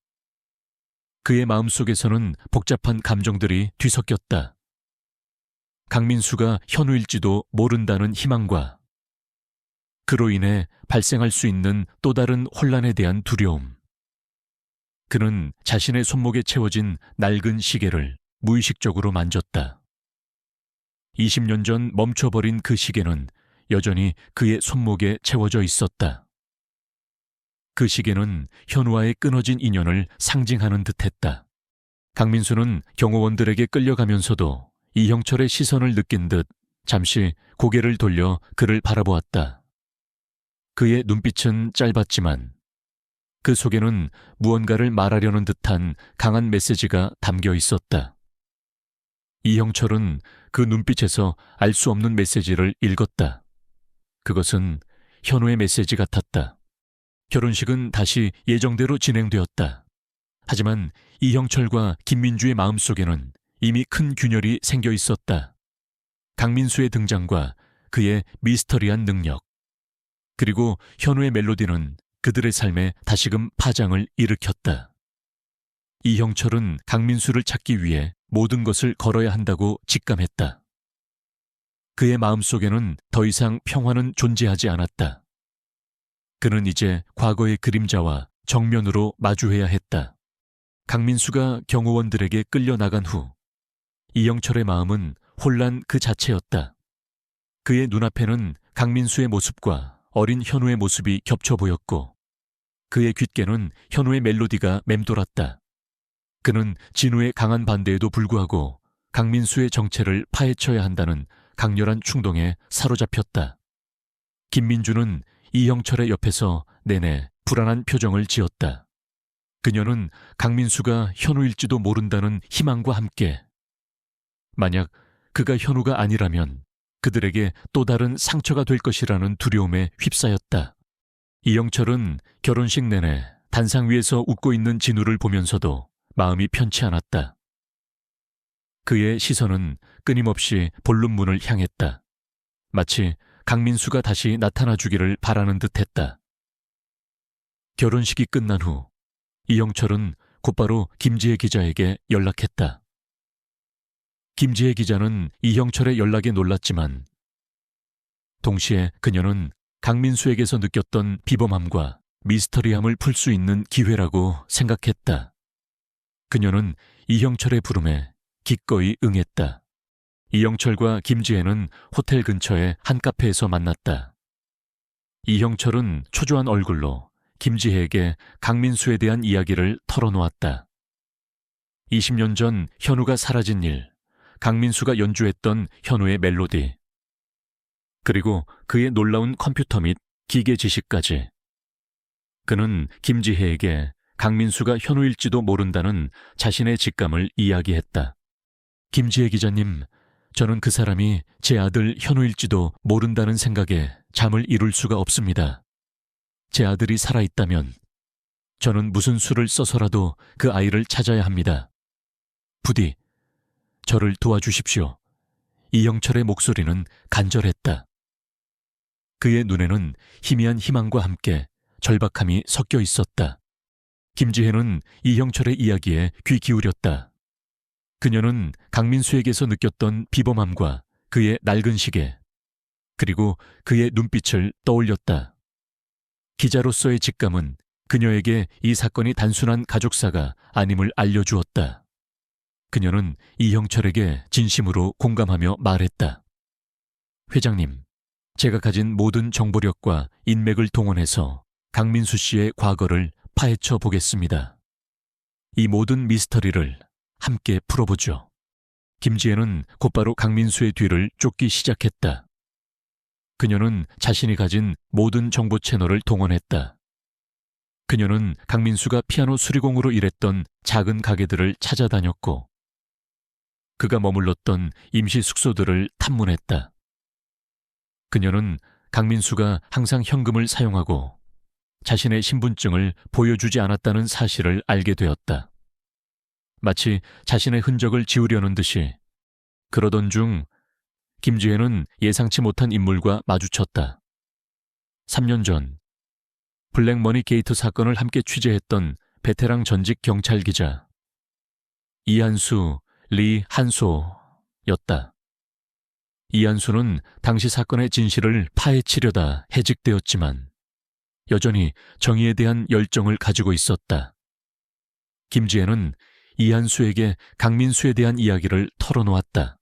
그의 마음속에서는 복잡한 감정들이 뒤섞였다. 강민수가 현우일지도 모른다는 희망과 그로 인해 발생할 수 있는 또 다른 혼란에 대한 두려움. 그는 자신의 손목에 채워진 낡은 시계를 무의식적으로 만졌다. 20년 전 멈춰버린 그 시계는 여전히 그의 손목에 채워져 있었다. 그 시계는 현우와의 끊어진 인연을 상징하는 듯했다. 강민수는 경호원들에게 끌려가면서도 이형철의 시선을 느낀 듯 잠시 고개를 돌려 그를 바라보았다. 그의 눈빛은 짧았지만 그 속에는 무언가를 말하려는 듯한 강한 메시지가 담겨 있었다. 이형철은 그 눈빛에서 알 수 없는 메시지를 읽었다. 그것은 현우의 메시지 같았다. 결혼식은 다시 예정대로 진행되었다. 하지만 이형철과 김민주의 마음속에는 이미 큰 균열이 생겨 있었다. 강민수의 등장과 그의 미스터리한 능력, 그리고 현우의 멜로디는 그들의 삶에 다시금 파장을 일으켰다. 이형철은 강민수를 찾기 위해 모든 것을 걸어야 한다고 직감했다. 그의 마음속에는 더 이상 평화는 존재하지 않았다. 그는 이제 과거의 그림자와 정면으로 마주해야 했다. 강민수가 경호원들에게 끌려나간 후 이형철의 마음은 혼란 그 자체였다. 그의 눈앞에는 강민수의 모습과 어린 현우의 모습이 겹쳐 보였고 그의 귓게는 현우의 멜로디가 맴돌았다. 그는 진우의 강한 반대에도 불구하고 강민수의 정체를 파헤쳐야 한다는 강렬한 충동에 사로잡혔다. 김민주는 이형철의 옆에서 내내 불안한 표정을 지었다. 그녀는 강민수가 현우일지도 모른다는 희망과 함께 만약 그가 현우가 아니라면 그들에게 또 다른 상처가 될 것이라는 두려움에 휩싸였다. 이형철은 결혼식 내내 단상 위에서 웃고 있는 진우를 보면서도 마음이 편치 않았다. 그의 시선은 끊임없이 본룸 문을 향했다. 마치 강민수가 다시 나타나 주기를 바라는 듯했다. 결혼식이 끝난 후 이형철은 곧바로 김지혜 기자에게 연락했다. 김지혜 기자는 이형철의 연락에 놀랐지만 동시에 그녀는 강민수에게서 느꼈던 비범함과 미스터리함을 풀 수 있는 기회라고 생각했다. 그녀는 이형철의 부름에 기꺼이 응했다. 이형철과 김지혜는 호텔 근처의 한 카페에서 만났다. 이형철은 초조한 얼굴로 김지혜에게 강민수에 대한 이야기를 털어놓았다. 20년 전 현우가 사라진 일, 강민수가 연주했던 현우의 멜로디, 그리고 그의 놀라운 컴퓨터 및 기계 지식까지. 그는 김지혜에게 강민수가 현우일지도 모른다는 자신의 직감을 이야기했다. 김지혜 기자님, 저는 그 사람이 제 아들 현우일지도 모른다는 생각에 잠을 이룰 수가 없습니다. 제 아들이 살아있다면 저는 무슨 수를 써서라도 그 아이를 찾아야 합니다. 부디 저를 도와주십시오. 이형철의 목소리는 간절했다. 그의 눈에는 희미한 희망과 함께 절박함이 섞여 있었다. 김지혜는 이형철의 이야기에 귀 기울였다. 그녀는 강민수에게서 느꼈던 비범함과 그의 낡은 시계, 그리고 그의 눈빛을 떠올렸다. 기자로서의 직감은 그녀에게 이 사건이 단순한 가족사가 아님을 알려주었다. 그녀는 이형철에게 진심으로 공감하며 말했다. 회장님, 제가 가진 모든 정보력과 인맥을 동원해서 강민수 씨의 과거를 파헤쳐 보겠습니다. 이 모든 미스터리를 함께 풀어보죠. 김지혜는 곧바로 강민수의 뒤를 쫓기 시작했다. 그녀는 자신이 가진 모든 정보 채널을 동원했다. 그녀는 강민수가 피아노 수리공으로 일했던 작은 가게들을 찾아다녔고, 그가 머물렀던 임시 숙소들을 탐문했다. 그녀는 강민수가 항상 현금을 사용하고 자신의 신분증을 보여주지 않았다는 사실을 알게 되었다. 마치 자신의 흔적을 지우려는 듯이. 그러던 중 김지혜는 예상치 못한 인물과 마주쳤다. 3년 전 블랙머니 게이트 사건을 함께 취재했던 베테랑 전직 경찰 기자 이한수, 한소였다. 이한수는 당시 사건의 진실을 파헤치려다 해직되었지만 여전히 정의에 대한 열정을 가지고 있었다. 김지혜는 이한수에게 강민수에 대한 이야기를 털어놓았다.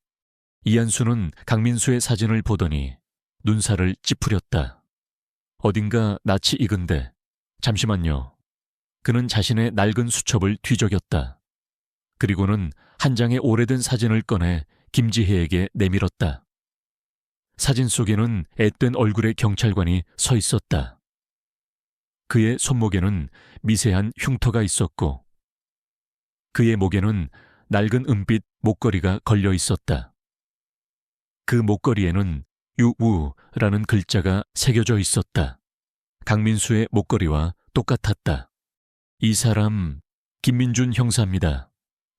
이한수는 강민수의 사진을 보더니 눈살을 찌푸렸다. 어딘가 낯이 익은데, 잠시만요. 그는 자신의 낡은 수첩을 뒤적였다. 그리고는 한 장의 오래된 사진을 꺼내 김지혜에게 내밀었다. 사진 속에는 앳된 얼굴의 경찰관이 서 있었다. 그의 손목에는 미세한 흉터가 있었고 그의 목에는 낡은 은빛 목걸이가 걸려 있었다. 그 목걸이에는 유우라는 글자가 새겨져 있었다. 강민수의 목걸이와 똑같았다. 이 사람 김민준 형사입니다.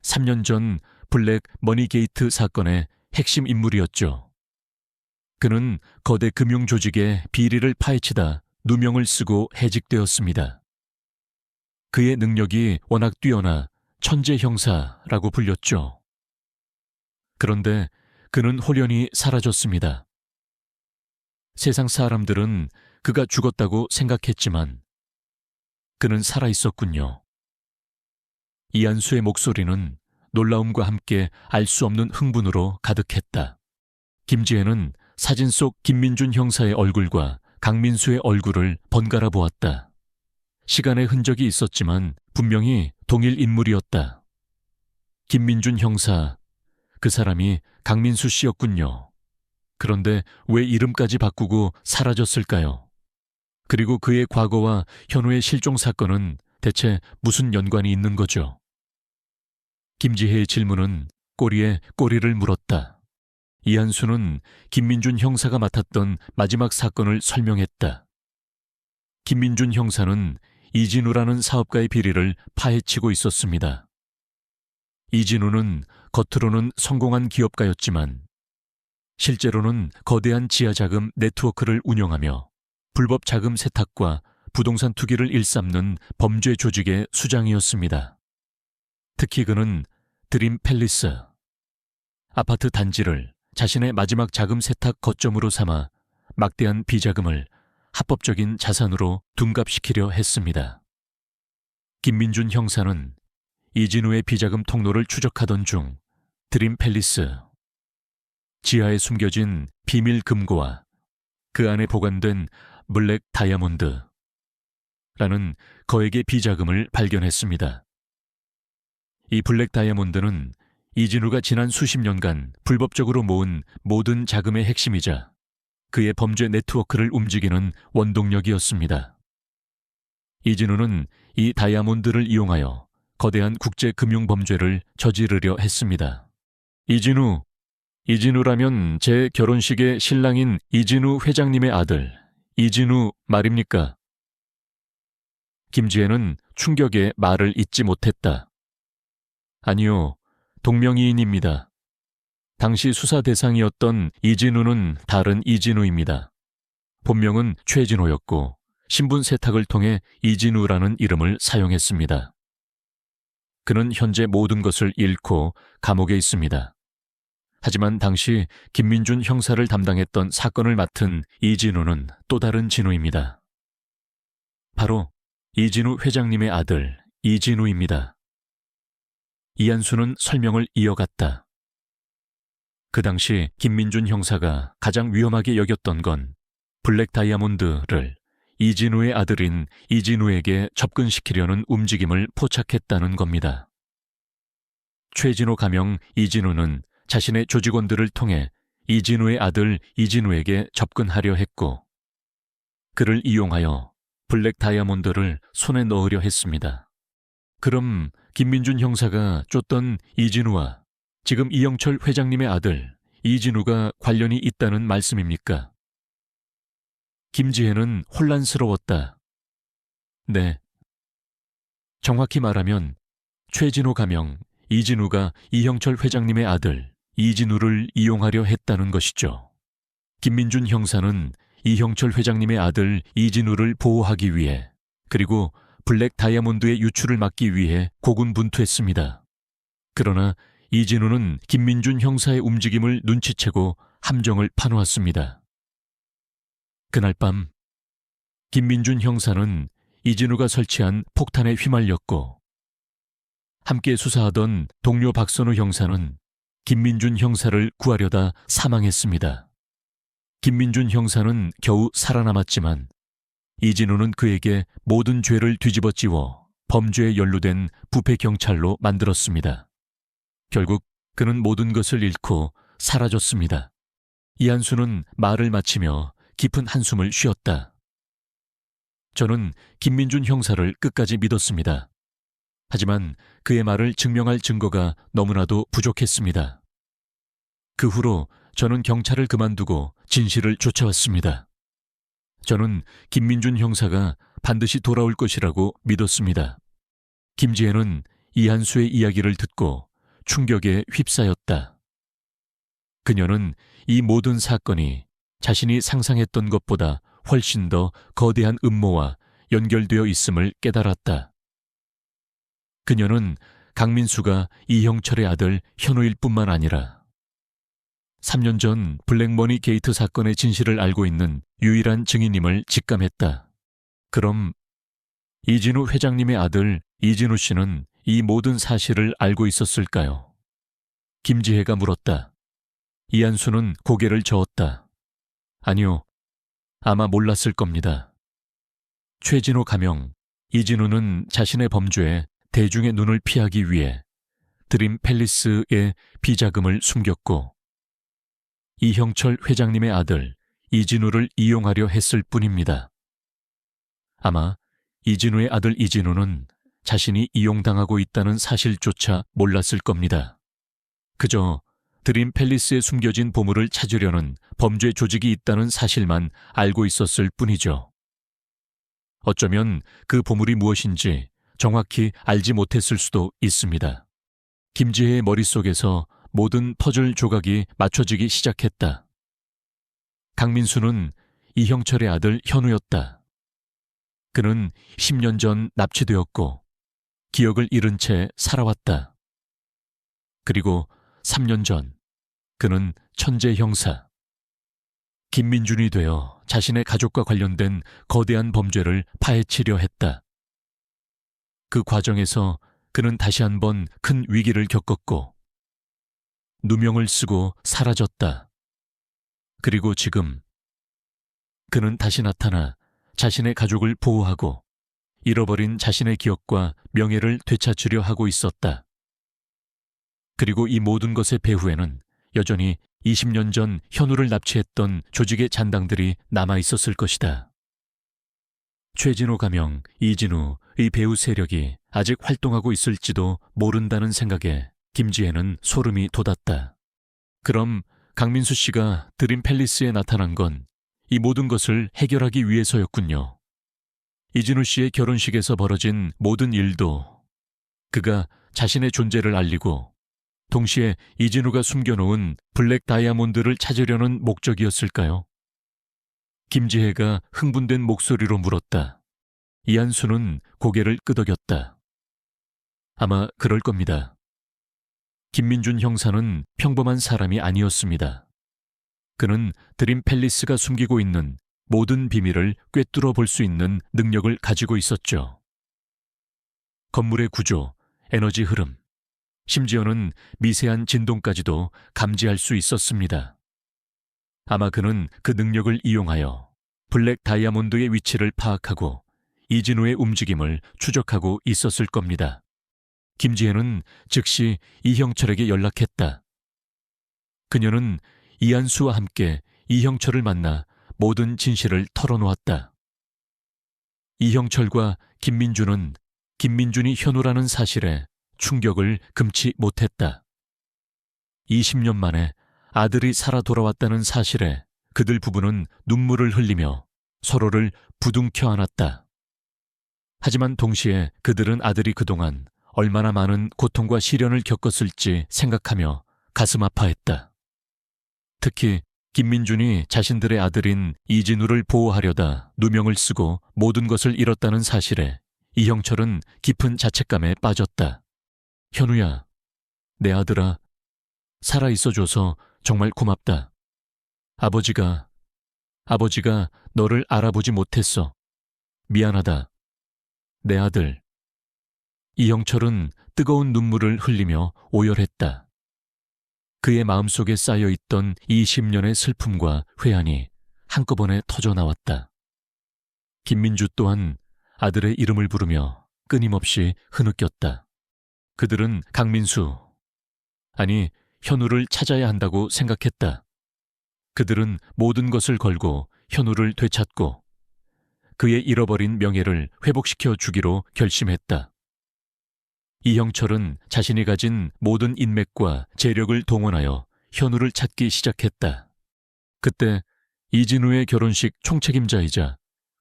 3년 전 블랙 머니게이트 사건의 핵심 인물이었죠. 그는 거대 금융 조직의 비리를 파헤치다 누명을 쓰고 해직되었습니다. 그의 능력이 워낙 뛰어나 천재 형사라고 불렸죠. 그런데 그는 홀연히 사라졌습니다. 세상 사람들은 그가 죽었다고 생각했지만 그는 살아있었군요. 이한수의 목소리는 놀라움과 함께 알 수 없는 흥분으로 가득했다. 김지혜는 사진 속 김민준 형사의 얼굴과 강민수의 얼굴을 번갈아 보았다. 시간의 흔적이 있었지만 분명히 동일 인물이었다. 김민준 형사, 그 사람이 강민수 씨였군요. 그런데 왜 이름까지 바꾸고 사라졌을까요? 그리고 그의 과거와 현우의 실종 사건은 대체 무슨 연관이 있는 거죠? 김지혜의 질문은 꼬리에 꼬리를 물었다. 이한수는 김민준 형사가 맡았던 마지막 사건을 설명했다. 김민준 형사는 이진우라는 사업가의 비리를 파헤치고 있었습니다. 이진우는 겉으로는 성공한 기업가였지만 실제로는 거대한 지하자금 네트워크를 운영하며 불법 자금 세탁과 부동산 투기를 일삼는 범죄 조직의 수장이었습니다. 특히 그는 드림 팰리스, 아파트 단지를 자신의 마지막 자금 세탁 거점으로 삼아 막대한 비자금을 합법적인 자산으로 둔갑시키려 했습니다. 김민준 형사는 이진우의 비자금 통로를 추적하던 중 드림 팰리스, 지하에 숨겨진 비밀 금고와 그 안에 보관된 블랙 다이아몬드라는 거액의 비자금을 발견했습니다. 이 블랙 다이아몬드는 이진우가 지난 수십 년간 불법적으로 모은 모든 자금의 핵심이자 그의 범죄 네트워크를 움직이는 원동력이었습니다. 이진우는 이 다이아몬드를 이용하여 거대한 국제 금융 범죄를 저지르려 했습니다. 이진우라면 제 결혼식의 신랑인 이진우 회장님의 아들 이진우 말입니까? 김지혜는 충격에 말을 잇지 못했다. 아니요, 동명이인입니다. 당시 수사 대상이었던 이진우는 다른 이진우입니다. 본명은 최진호였고 신분 세탁을 통해 이진우라는 이름을 사용했습니다. 그는 현재 모든 것을 잃고 감옥에 있습니다. 하지만 당시 김민준 형사를 담당했던 사건을 맡은 이진우는 또 다른 진우입니다. 바로 이진우 회장님의 아들 이진우입니다. 이한수는 설명을 이어갔다. 그 당시 김민준 형사가 가장 위험하게 여겼던 건 블랙 다이아몬드를 이진우의 아들인 이진우에게 접근시키려는 움직임을 포착했다는 겁니다. 최진호 가명 이진우는 자신의 조직원들을 통해 이진우의 아들 이진우에게 접근하려 했고 그를 이용하여 블랙 다이아몬드를 손에 넣으려 했습니다. 그럼 김민준 형사가 쫓던 이진우와 지금 이영철 회장님의 아들 이진우가 관련이 있다는 말씀입니까? 김지혜는 혼란스러웠다. 네. 정확히 말하면 최진호 가명 이진우가 이영철 회장님의 아들 이진우를 이용하려 했다는 것이죠. 김민준 형사는 이형철 회장님의 아들 이진우를 보호하기 위해 그리고 블랙 다이아몬드의 유출을 막기 위해 고군분투했습니다. 그러나 이진우는 김민준 형사의 움직임을 눈치채고 함정을 파놓았습니다. 그날 밤 김민준 형사는 이진우가 설치한 폭탄에 휘말렸고 함께 수사하던 동료 박선우 형사는 김민준 형사를 구하려다 사망했습니다. 김민준 형사는 겨우 살아남았지만 이진우는 그에게 모든 죄를 뒤집어씌워 범죄에 연루된 부패경찰로 만들었습니다. 결국 그는 모든 것을 잃고 사라졌습니다. 이한수는 말을 마치며 깊은 한숨을 쉬었다. 저는 김민준 형사를 끝까지 믿었습니다. 하지만 그의 말을 증명할 증거가 너무나도 부족했습니다. 그 후로 저는 경찰을 그만두고 진실을 쫓아왔습니다. 저는 김민준 형사가 반드시 돌아올 것이라고 믿었습니다. 김지혜는 이한수의 이야기를 듣고 충격에 휩싸였다. 그녀는 이 모든 사건이 자신이 상상했던 것보다 훨씬 더 거대한 음모와 연결되어 있음을 깨달았다. 그녀는 강민수가 이형철의 아들 현우일 뿐만 아니라 3년 전 블랙머니 게이트 사건의 진실을 알고 있는 유일한 증인임을 직감했다. 그럼 이진우 회장님의 아들 이진우 씨는 이 모든 사실을 알고 있었을까요? 김지혜가 물었다. 이한수는 고개를 저었다. 아니요, 아마 몰랐을 겁니다. 최진호 가명 이진우는 자신의 범죄에 대중의 눈을 피하기 위해 드림 팰리스의 비자금을 숨겼고 이형철 회장님의 아들 이진우를 이용하려 했을 뿐입니다. 아마 이진우의 아들 이진우는 자신이 이용당하고 있다는 사실조차 몰랐을 겁니다. 그저 드림 팰리스에 숨겨진 보물을 찾으려는 범죄 조직이 있다는 사실만 알고 있었을 뿐이죠. 어쩌면 그 보물이 무엇인지 정확히 알지 못했을 수도 있습니다. 김지혜의 머릿속에서 모든 퍼즐 조각이 맞춰지기 시작했다. 강민수는 이형철의 아들 현우였다. 그는 10년 전 납치되었고 기억을 잃은 채 살아왔다. 그리고 3년 전 그는 천재 형사 김민준이 되어 자신의 가족과 관련된 거대한 범죄를 파헤치려 했다. 그 과정에서 그는 다시 한번 큰 위기를 겪었고 누명을 쓰고 사라졌다. 그리고 지금 그는 다시 나타나 자신의 가족을 보호하고 잃어버린 자신의 기억과 명예를 되찾으려 하고 있었다. 그리고 이 모든 것의 배후에는 여전히 20년 전 현우를 납치했던 조직의 잔당들이 남아있었을 것이다. 최진호 가명, 이진우의 배후 세력이 아직 활동하고 있을지도 모른다는 생각에 김지혜는 소름이 돋았다. 그럼 강민수 씨가 드림 팰리스에 나타난 건 이 모든 것을 해결하기 위해서였군요. 이진우 씨의 결혼식에서 벌어진 모든 일도 그가 자신의 존재를 알리고 동시에 이진우가 숨겨놓은 블랙 다이아몬드를 찾으려는 목적이었을까요? 김지혜가 흥분된 목소리로 물었다. 이한수는 고개를 끄덕였다. 아마 그럴 겁니다. 김민준 형사는 평범한 사람이 아니었습니다. 그는 드림 팰리스가 숨기고 있는 모든 비밀을 꿰뚫어 볼 수 있는 능력을 가지고 있었죠. 건물의 구조, 에너지 흐름, 심지어는 미세한 진동까지도 감지할 수 있었습니다. 아마 그는 그 능력을 이용하여 블랙 다이아몬드의 위치를 파악하고 이진우의 움직임을 추적하고 있었을 겁니다. 김지혜는 즉시 이형철에게 연락했다. 그녀는 이한수와 함께 이형철을 만나 모든 진실을 털어놓았다. 이형철과 김민준은 김민준이 현우라는 사실에 충격을 금치 못했다. 20년 만에 아들이 살아 돌아왔다는 사실에 그들 부부는 눈물을 흘리며 서로를 부둥켜 안았다. 하지만 동시에 그들은 아들이 그동안 얼마나 많은 고통과 시련을 겪었을지 생각하며 가슴 아파했다. 특히 김민준이 자신들의 아들인 이진우를 보호하려다 누명을 쓰고 모든 것을 잃었다는 사실에 이형철은 깊은 자책감에 빠졌다. 현우야, 내 아들아, 살아있어줘서 정말 고맙다. 아버지가 너를 알아보지 못했어. 미안하다. 내 아들. 이형철은 뜨거운 눈물을 흘리며 오열했다. 그의 마음속에 쌓여있던 20년의 슬픔과 회한이 한꺼번에 터져나왔다. 김민주 또한 아들의 이름을 부르며 끊임없이 흐느꼈다. 그들은 강민수, 아니 현우를 찾아야 한다고 생각했다. 그들은 모든 것을 걸고 현우를 되찾고 그의 잃어버린 명예를 회복시켜 주기로 결심했다. 이형철은 자신이 가진 모든 인맥과 재력을 동원하여 현우를 찾기 시작했다. 그때 이진우의 결혼식 총책임자이자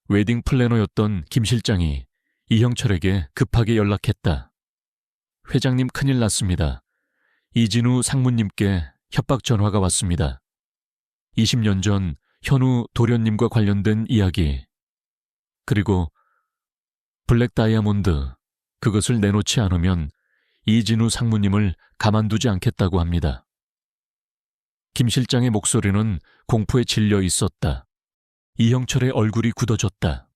웨딩 플래너였던 김 실장이 이형철에게 급하게 연락했다. 회장님 큰일 났습니다. 이진우 상무님께 협박 전화가 왔습니다. 20년 전 현우 도련님과 관련된 이야기, 그리고 블랙 다이아몬드, 그것을 내놓지 않으면 이진우 상무님을 가만두지 않겠다고 합니다. 김 실장의 목소리는 공포에 질려 있었다. 이형철의 얼굴이 굳어졌다.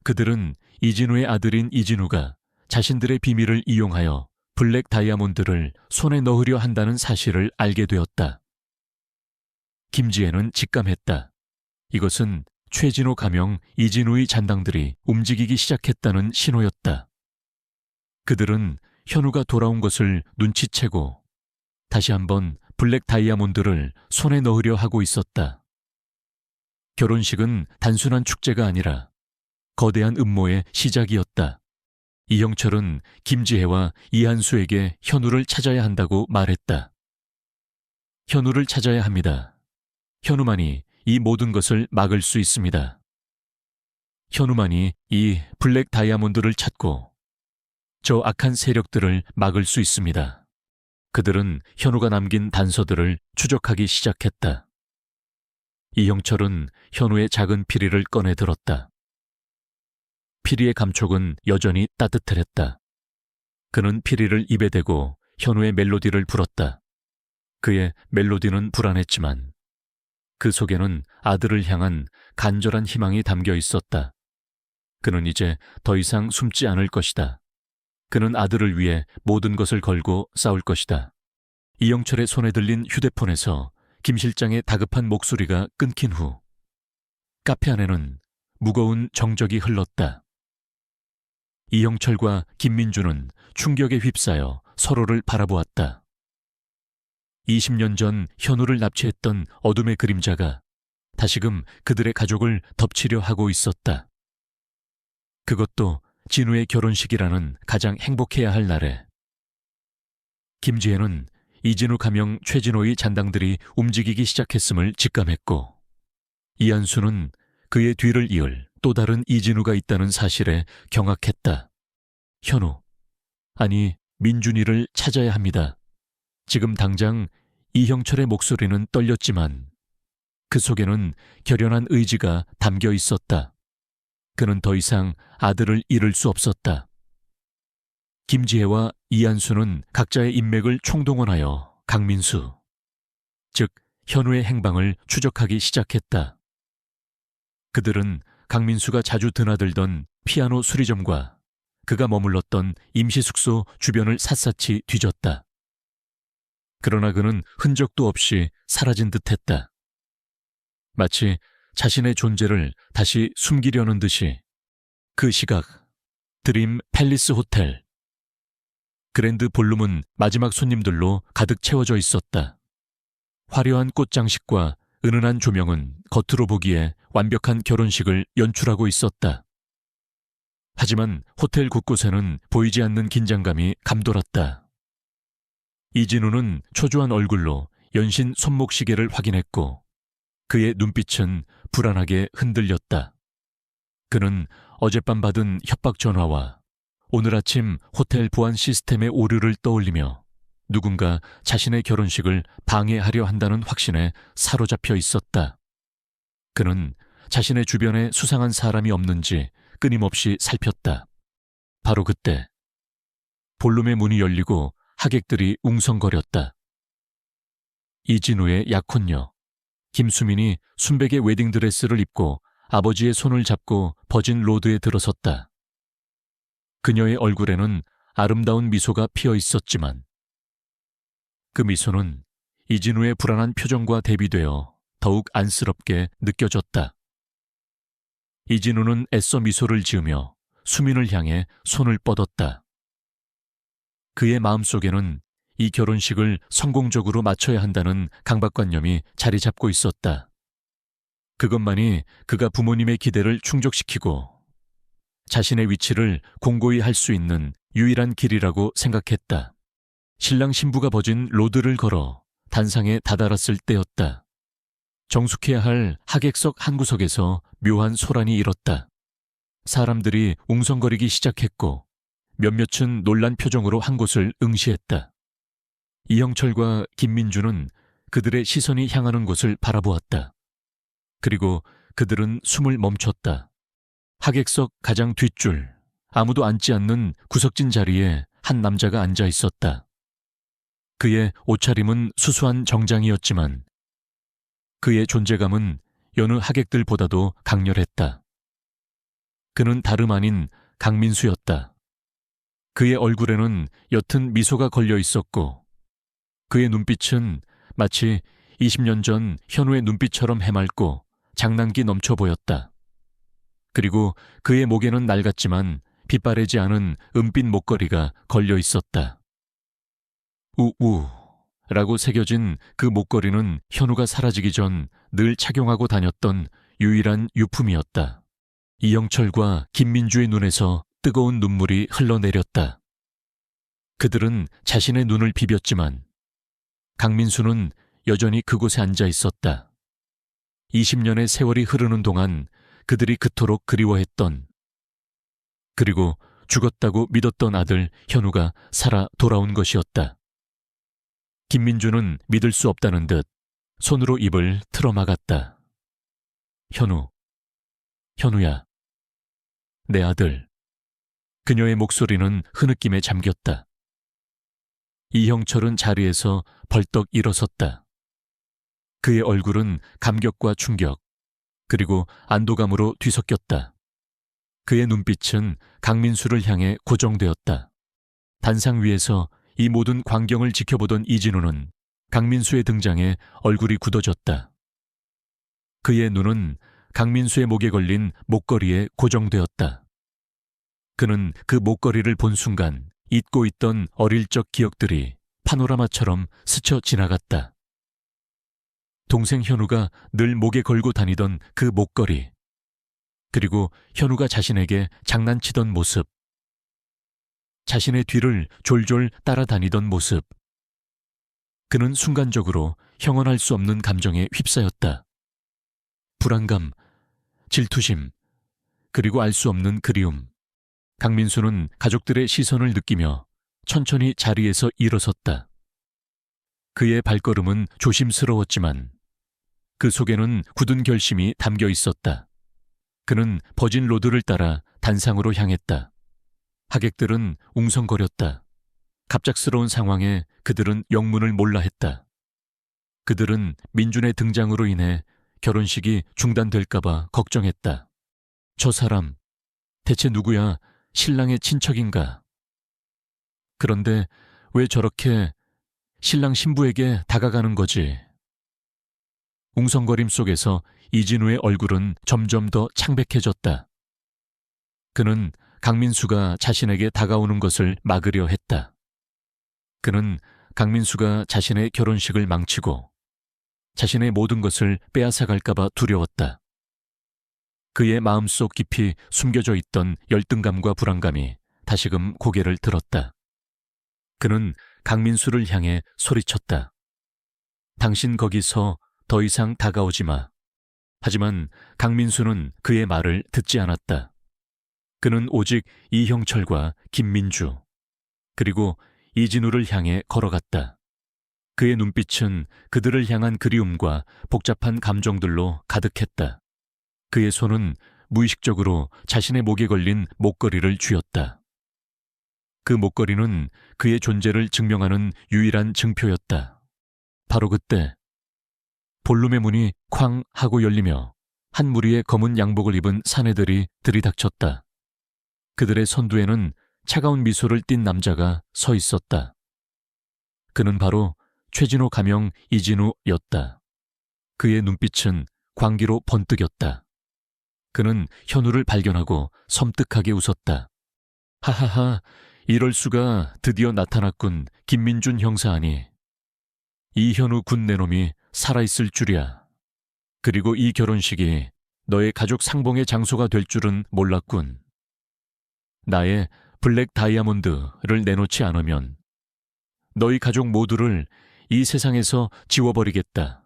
그들은 이진우의 아들인 이진우가 자신들의 비밀을 이용하여 블랙 다이아몬드를 손에 넣으려 한다는 사실을 알게 되었다. 김지혜는 직감했다. 이것은 최진호 가명 이진우의 잔당들이 움직이기 시작했다는 신호였다. 그들은 현우가 돌아온 것을 눈치채고 다시 한번 블랙 다이아몬드를 손에 넣으려 하고 있었다. 결혼식은 단순한 축제가 아니라 거대한 음모의 시작이었다. 이형철은 김지혜와 이한수에게 현우를 찾아야 한다고 말했다. 현우를 찾아야 합니다. 현우만이 이 모든 것을 막을 수 있습니다. 현우만이 이 블랙 다이아몬드를 찾고 저 악한 세력들을 막을 수 있습니다. 그들은 현우가 남긴 단서들을 추적하기 시작했다. 이형철은 현우의 작은 피리를 꺼내 들었다. 피리의 감촉은 여전히 따뜻했다. 그는 피리를 입에 대고 현우의 멜로디를 불었다. 그의 멜로디는 불안했지만 그 속에는 아들을 향한 간절한 희망이 담겨 있었다. 그는 이제 더 이상 숨지 않을 것이다. 그는 아들을 위해 모든 것을 걸고 싸울 것이다. 이영철의 손에 들린 휴대폰에서 김 실장의 다급한 목소리가 끊긴 후 카페 안에는 무거운 정적이 흘렀다. 이영철과 김민주는 충격에 휩싸여 서로를 바라보았다. 20년 전 현우를 납치했던 어둠의 그림자가 다시금 그들의 가족을 덮치려 하고 있었다. 그것도 진우의 결혼식이라는 가장 행복해야 할 날에. 김지혜는 이진우 가명 최진호의 잔당들이 움직이기 시작했음을 직감했고 이한수는 그의 뒤를 이을 또 다른 이진우가 있다는 사실에 경악했다. 현우, 아니 민준이를 찾아야 합니다. 지금 당장 이형철의 목소리는 떨렸지만 그 속에는 결연한 의지가 담겨 있었다. 그는 더 이상 아들을 잃을 수 없었다. 김지혜와 이한수는 각자의 인맥을 총동원하여 강민수, 즉 현우의 행방을 추적하기 시작했다. 그들은 강민수가 자주 드나들던 피아노 수리점과 그가 머물렀던 임시숙소 주변을 샅샅이 뒤졌다. 그러나 그는 흔적도 없이 사라진 듯했다. 마치 자신의 존재를 다시 숨기려는 듯이. 그 시각, 드림 팰리스 호텔. 그랜드 볼룸은 마지막 손님들로 가득 채워져 있었다. 화려한 꽃 장식과 은은한 조명은 겉으로 보기에 완벽한 결혼식을 연출하고 있었다. 하지만 호텔 곳곳에는 보이지 않는 긴장감이 감돌았다. 이진우는 초조한 얼굴로 연신 손목시계를 확인했고 그의 눈빛은 불안하게 흔들렸다. 그는 어젯밤 받은 협박 전화와 오늘 아침 호텔 보안 시스템의 오류를 떠올리며 누군가 자신의 결혼식을 방해하려 한다는 확신에 사로잡혀 있었다. 그는 자신의 주변에 수상한 사람이 없는지 끊임없이 살폈다. 바로 그때 볼룸의 문이 열리고 하객들이 웅성거렸다. 이진우의 약혼녀 김수민이 순백의 웨딩드레스를 입고 아버지의 손을 잡고 버진 로드에 들어섰다. 그녀의 얼굴에는 아름다운 미소가 피어 있었지만 그 미소는 이진우의 불안한 표정과 대비되어 더욱 안쓰럽게 느껴졌다. 이진우는 애써 미소를 지으며 수민을 향해 손을 뻗었다. 그의 마음속에는 이 결혼식을 성공적으로 마쳐야 한다는 강박관념이 자리 잡고 있었다. 그것만이 그가 부모님의 기대를 충족시키고 자신의 위치를 공고히 할 수 있는 유일한 길이라고 생각했다. 신랑 신부가 버진 로드를 걸어 단상에 다다랐을 때였다. 정숙해야 할 하객석 한 구석에서 묘한 소란이 일었다. 사람들이 웅성거리기 시작했고 몇몇은 놀란 표정으로 한 곳을 응시했다. 이형철과 김민주는 그들의 시선이 향하는 곳을 바라보았다. 그리고 그들은 숨을 멈췄다. 하객석 가장 뒷줄, 아무도 앉지 않는 구석진 자리에 한 남자가 앉아 있었다. 그의 옷차림은 수수한 정장이었지만 그의 존재감은 여느 하객들보다도 강렬했다. 그는 다름 아닌 강민수였다. 그의 얼굴에는 옅은 미소가 걸려 있었고 그의 눈빛은 마치 20년 전 현우의 눈빛처럼 해맑고 장난기 넘쳐 보였다. 그리고 그의 목에는 낡았지만 빛바래지 않은 은빛 목걸이가 걸려 있었다. 우우라고 새겨진 그 목걸이는 현우가 사라지기 전 늘 착용하고 다녔던 유일한 유품이었다. 이영철과 김민주의 눈에서 뜨거운 눈물이 흘러내렸다. 그들은 자신의 눈을 비볐지만 강민수는 여전히 그곳에 앉아 있었다. 20년의 세월이 흐르는 동안 그들이 그토록 그리워했던 그리고 죽었다고 믿었던 아들 현우가 살아 돌아온 것이었다. 김민주는 믿을 수 없다는 듯 손으로 입을 틀어막았다. 현우, 현우야, 내 아들. 그녀의 목소리는 흐느낌에 잠겼다. 이형철은 자리에서 벌떡 일어섰다. 그의 얼굴은 감격과 충격, 그리고 안도감으로 뒤섞였다. 그의 눈빛은 강민수를 향해 고정되었다. 단상 위에서 이 모든 광경을 지켜보던 이진우는 강민수의 등장에 얼굴이 굳어졌다. 그의 눈은 강민수의 목에 걸린 목걸이에 고정되었다. 그는 그 목걸이를 본 순간 잊고 있던 어릴 적 기억들이 파노라마처럼 스쳐 지나갔다. 동생 현우가 늘 목에 걸고 다니던 그 목걸이, 그리고 현우가 자신에게 장난치던 모습, 자신의 뒤를 졸졸 따라다니던 모습. 그는 순간적으로 형언할 수 없는 감정에 휩싸였다. 불안감, 질투심, 그리고 알 수 없는 그리움. 강민수는 가족들의 시선을 느끼며 천천히 자리에서 일어섰다. 그의 발걸음은 조심스러웠지만 그 속에는 굳은 결심이 담겨 있었다. 그는 버진 로드를 따라 단상으로 향했다. 하객들은 웅성거렸다. 갑작스러운 상황에 그들은 영문을 몰라 했다. 그들은 민준의 등장으로 인해 결혼식이 중단될까봐 걱정했다. 저 사람, 대체 누구야? 신랑의 친척인가? 그런데 왜 저렇게 신랑 신부에게 다가가는 거지? 웅성거림 속에서 이진우의 얼굴은 점점 더 창백해졌다. 그는 강민수가 자신에게 다가오는 것을 막으려 했다. 그는 강민수가 자신의 결혼식을 망치고 자신의 모든 것을 빼앗아갈까봐 두려웠다. 그의 마음속 깊이 숨겨져 있던 열등감과 불안감이 다시금 고개를 들었다. 그는 강민수를 향해 소리쳤다. 당신 거기서 더 이상 다가오지 마. 하지만 강민수는 그의 말을 듣지 않았다. 그는 오직 이형철과 김민주, 그리고 이진우를 향해 걸어갔다. 그의 눈빛은 그들을 향한 그리움과 복잡한 감정들로 가득했다. 그의 손은 무의식적으로 자신의 목에 걸린 목걸이를 쥐었다. 그 목걸이는 그의 존재를 증명하는 유일한 증표였다. 바로 그때 볼룸의 문이 쾅 하고 열리며 한 무리의 검은 양복을 입은 사내들이 들이닥쳤다. 그들의 선두에는 차가운 미소를 띤 남자가 서 있었다. 그는 바로 최진호 가명 이진우였다. 그의 눈빛은 광기로 번뜩였다. 그는 현우를 발견하고 섬뜩하게 웃었다. 하하하, 이럴 수가 드디어 나타났군. 김민준 형사 아니. 이현우 군 내놈이 살아있을 줄이야. 그리고 이 결혼식이 너의 가족 상봉의 장소가 될 줄은 몰랐군. 나의 블랙 다이아몬드를 내놓지 않으면 너희 가족 모두를 이 세상에서 지워버리겠다.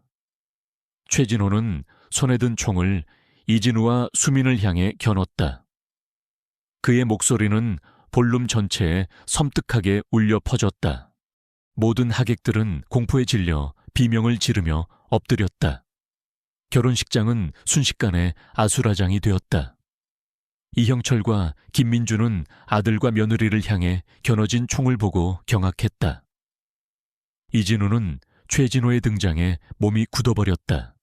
최진호는 손에 든 총을 이진우와 수민을 향해 겨눴다. 그의 목소리는 볼룸 전체에 섬뜩하게 울려 퍼졌다. 모든 하객들은 공포에 질려 비명을 지르며 엎드렸다. 결혼식장은 순식간에 아수라장이 되었다. 이형철과 김민주는 아들과 며느리를 향해 겨눠진 총을 보고 경악했다. 이진우는 최진호의 등장에 몸이 굳어버렸다.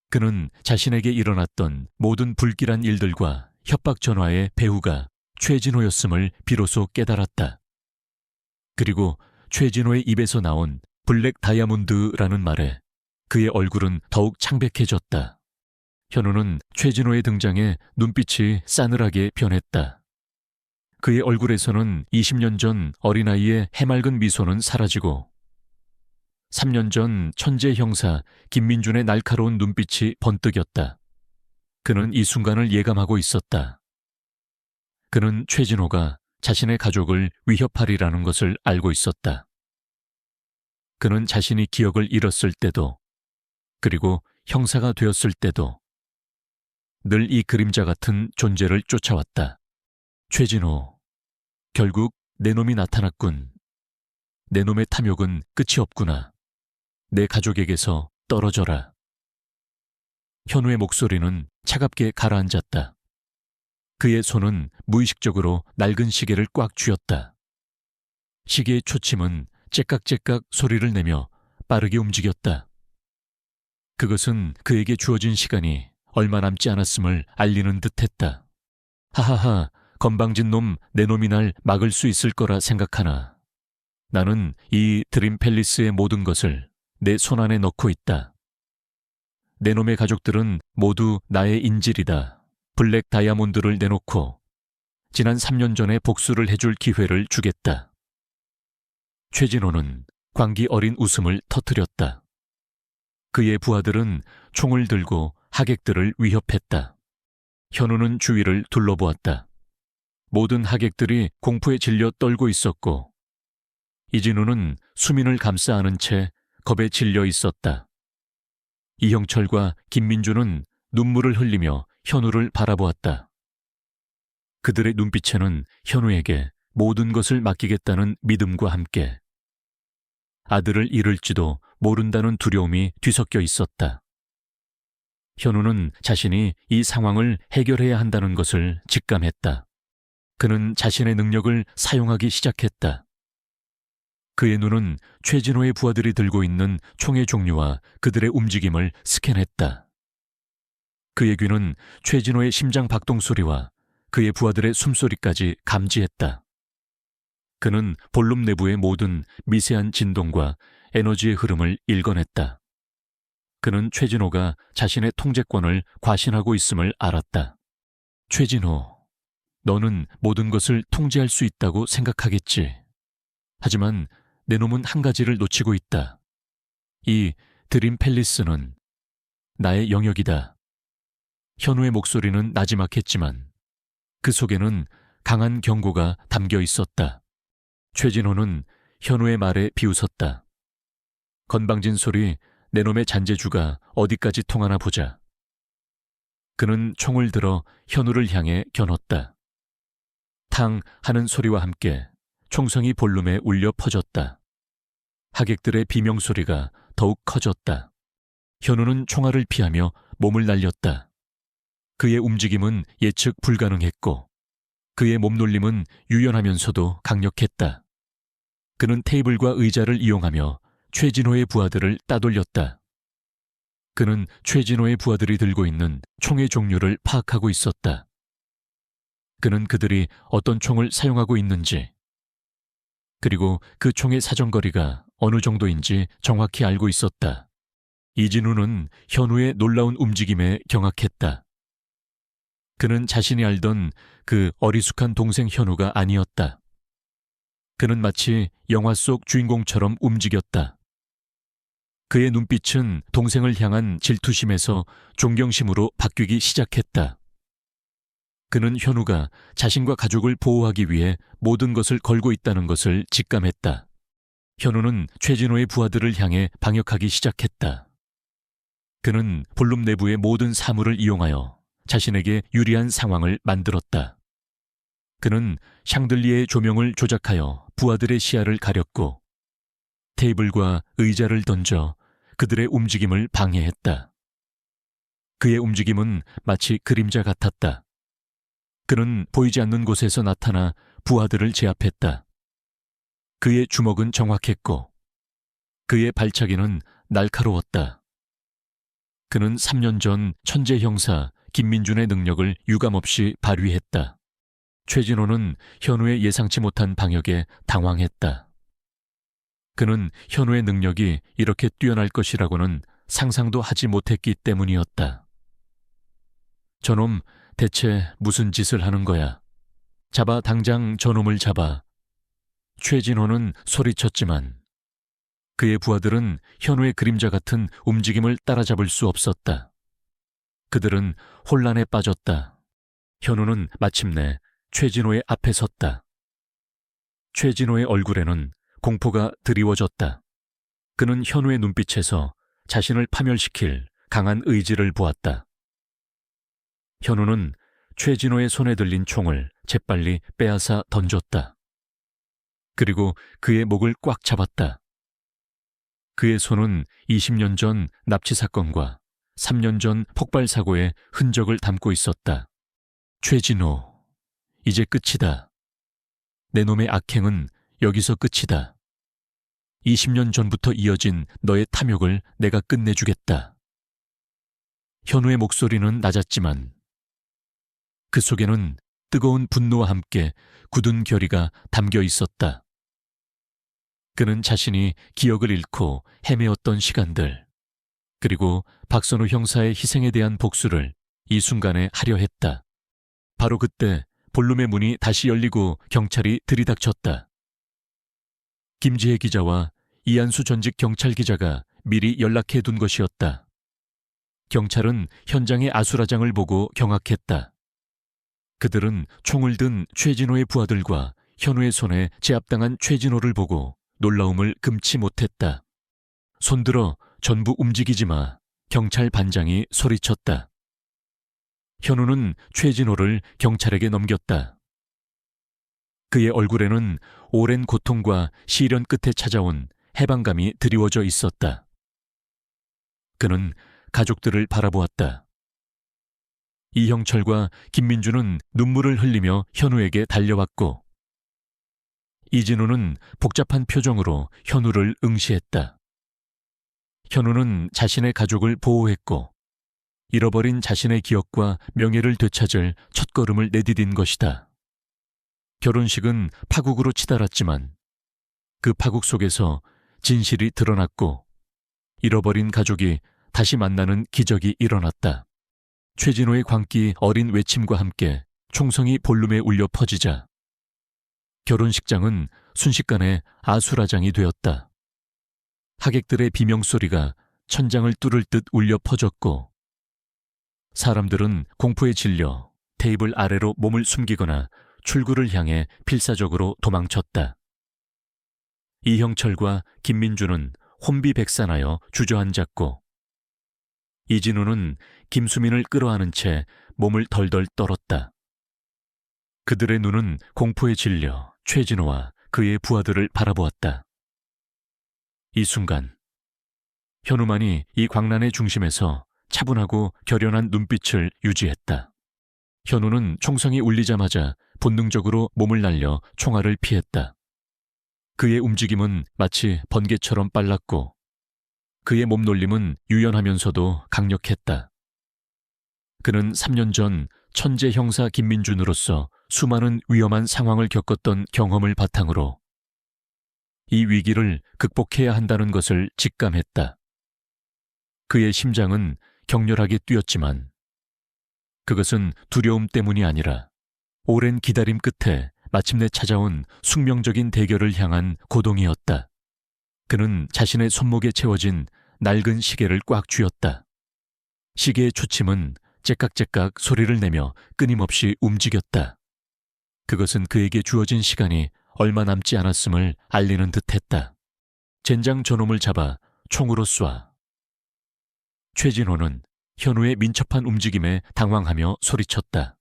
그는 자신에게 일어났던 모든 불길한 일들과 협박 전화의 배후가 최진호였음을 비로소 깨달았다. 그리고 최진호의 입에서 나온 블랙 다이아몬드라는 말에 그의 얼굴은 더욱 창백해졌다. 현우는 최진호의 등장에 눈빛이 싸늘하게 변했다. 그의 얼굴에서는 20년 전 어린아이의 해맑은 미소는 사라지고 3년 전 천재 형사 김민준의 날카로운 눈빛이 번뜩였다. 그는 이 순간을 예감하고 있었다. 그는 최진호가 자신의 가족을 위협하리라는 것을 알고 있었다. 그는 자신이 기억을 잃었을 때도, 그리고 형사가 되었을 때도 늘 이 그림자 같은 존재를 쫓아왔다. 최진호, 결국 내 놈이 나타났군. 내 놈의 탐욕은 끝이 없구나. 내 가족에게서 떨어져라. 현우의 목소리는 차갑게 가라앉았다. 그의 손은 무의식적으로 낡은 시계를 꽉 쥐었다. 시계의 초침은 째깍째깍 소리를 내며 빠르게 움직였다. 그것은 그에게 주어진 시간이 얼마 남지 않았음을 알리는 듯했다. 하하하, 건방진 놈, 내 놈이 날 막을 수 있을 거라 생각하나. 나는 이 드림 팰리스의 모든 것을 내 손안에 넣고 있다. 내 놈의 가족들은 모두 나의 인질이다. 블랙 다이아몬드를 내놓고 지난 3년 전에 복수를 해줄 기회를 주겠다. 최진호는 광기 어린 웃음을 터뜨렸다. 그의 부하들은 총을 들고 하객들을 위협했다. 현우는 주위를 둘러보았다. 모든 하객들이 공포에 질려 떨고 있었고 이진우는 수민을 감싸 안은 채 겁에 질려 있었다. 이형철과 김민주는 눈물을 흘리며 현우를 바라보았다. 그들의 눈빛에는 현우에게 모든 것을 맡기겠다는 믿음과 함께 아들을 잃을지도 모른다는 두려움이 뒤섞여 있었다. 현우는 자신이 이 상황을 해결해야 한다는 것을 직감했다. 그는 자신의 능력을 사용하기 시작했다. 그의 눈은 최진호의 부하들이 들고 있는 총의 종류와 그들의 움직임을 스캔했다. 그의 귀는 최진호의 심장 박동 소리와 그의 부하들의 숨소리까지 감지했다. 그는 볼룸 내부의 모든 미세한 진동과 에너지의 흐름을 읽어냈다. 그는 최진호가 자신의 통제권을 과신하고 있음을 알았다. 최진호, 너는 모든 것을 통제할 수 있다고 생각하겠지. 하지만 내 놈은 한 가지를 놓치고 있다. 이 드림 팰리스는 나의 영역이다. 현우의 목소리는 나지막했지만 그 속에는 강한 경고가 담겨 있었다. 최진호는 현우의 말에 비웃었다. 건방진 소리, 내 놈의 잔재주가 어디까지 통하나 보자. 그는 총을 들어 현우를 향해 겨눴다. 탕 하는 소리와 함께 총성이 볼륨에 울려 퍼졌다. 하객들의 비명소리가 더욱 커졌다. 현우는 총알을 피하며 몸을 날렸다. 그의 움직임은 예측 불가능했고 그의 몸놀림은 유연하면서도 강력했다. 그는 테이블과 의자를 이용하며 최진호의 부하들을 따돌렸다. 그는 최진호의 부하들이 들고 있는 총의 종류를 파악하고 있었다. 그는 그들이 어떤 총을 사용하고 있는지, 그리고 그 총의 사정거리가 어느 정도인지 정확히 알고 있었다. 이진우는 현우의 놀라운 움직임에 경악했다. 그는 자신이 알던 그 어리숙한 동생 현우가 아니었다. 그는 마치 영화 속 주인공처럼 움직였다. 그의 눈빛은 동생을 향한 질투심에서 존경심으로 바뀌기 시작했다. 그는 현우가 자신과 가족을 보호하기 위해 모든 것을 걸고 있다는 것을 직감했다. 현우는 최진호의 부하들을 향해 방역하기 시작했다. 그는 볼룸 내부의 모든 사물을 이용하여 자신에게 유리한 상황을 만들었다. 그는 샹들리에의 조명을 조작하여 부하들의 시야를 가렸고 테이블과 의자를 던져 그들의 움직임을 방해했다. 그의 움직임은 마치 그림자 같았다. 그는 보이지 않는 곳에서 나타나 부하들을 제압했다. 그의 주먹은 정확했고 그의 발차기는 날카로웠다. 그는 3년 전 천재 형사 김민준의 능력을 유감없이 발휘했다. 최진호는 현우의 예상치 못한 방역에 당황했다. 그는 현우의 능력이 이렇게 뛰어날 것이라고는 상상도 하지 못했기 때문이었다. 저놈 대체 무슨 짓을 하는 거야? 잡아, 당장 저놈을 잡아. 최진호는 소리쳤지만 그의 부하들은 현우의 그림자 같은 움직임을 따라잡을 수 없었다. 그들은 혼란에 빠졌다. 현우는 마침내 최진호의 앞에 섰다. 최진호의 얼굴에는 공포가 드리워졌다. 그는 현우의 눈빛에서 자신을 파멸시킬 강한 의지를 보았다. 현우는 최진호의 손에 들린 총을 재빨리 빼앗아 던졌다. 그리고 그의 목을 꽉 잡았다. 그의 손은 20년 전 납치 사건과 3년 전 폭발 사고의 흔적을 담고 있었다. 최진호, 이제 끝이다. 내 놈의 악행은 여기서 끝이다. 20년 전부터 이어진 너의 탐욕을 내가 끝내주겠다. 현우의 목소리는 낮았지만 그 속에는 뜨거운 분노와 함께 굳은 결의가 담겨 있었다. 그는 자신이 기억을 잃고 헤매었던 시간들, 그리고 박선우 형사의 희생에 대한 복수를 이 순간에 하려 했다. 바로 그때 볼룸의 문이 다시 열리고 경찰이 들이닥쳤다. 김지혜 기자와 이한수 전직 경찰 기자가 미리 연락해 둔 것이었다. 경찰은 현장의 아수라장을 보고 경악했다. 그들은 총을 든 최진호의 부하들과 현우의 손에 제압당한 최진호를 보고 놀라움을 금치 못했다. 손들어 전부 움직이지 마, 경찰 반장이 소리쳤다. 현우는 최진호를 경찰에게 넘겼다. 그의 얼굴에는 오랜 고통과 시련 끝에 찾아온 해방감이 드리워져 있었다. 그는 가족들을 바라보았다. 이형철과 김민주는 눈물을 흘리며 현우에게 달려왔고, 이진우는 복잡한 표정으로 현우를 응시했다. 현우는 자신의 가족을 보호했고, 잃어버린 자신의 기억과 명예를 되찾을 첫걸음을 내디딘 것이다. 결혼식은 파국으로 치달았지만 그 파국 속에서 진실이 드러났고 잃어버린 가족이 다시 만나는 기적이 일어났다. 최진호의 광기 어린 외침과 함께 총성이 볼륨에 울려 퍼지자 결혼식장은 순식간에 아수라장이 되었다. 하객들의 비명소리가 천장을 뚫을 듯 울려 퍼졌고 사람들은 공포에 질려 테이블 아래로 몸을 숨기거나 출구를 향해 필사적으로 도망쳤다. 이형철과 김민주는 혼비백산하여 주저앉았고 이진우는 김수민을 끌어안은 채 몸을 덜덜 떨었다. 그들의 눈은 공포에 질려 최진호와 그의 부하들을 바라보았다. 이 순간 현우만이 이 광란의 중심에서 차분하고 결연한 눈빛을 유지했다. 현우는 총성이 울리자마자 본능적으로 몸을 날려 총알을 피했다. 그의 움직임은 마치 번개처럼 빨랐고 그의 몸놀림은 유연하면서도 강력했다. 그는 3년 전 천재 형사 김민준으로서 수많은 위험한 상황을 겪었던 경험을 바탕으로 이 위기를 극복해야 한다는 것을 직감했다. 그의 심장은 격렬하게 뛰었지만 그것은 두려움 때문이 아니라 오랜 기다림 끝에 마침내 찾아온 숙명적인 대결을 향한 고동이었다. 그는 자신의 손목에 채워진 낡은 시계를 꽉 쥐었다. 시계의 초침은 째깍째깍 소리를 내며 끊임없이 움직였다. 그것은 그에게 주어진 시간이 얼마 남지 않았음을 알리는 듯했다. 젠장 저놈을 잡아 총으로 쏴. 최진호는 현우의 민첩한 움직임에 당황하며 소리쳤다.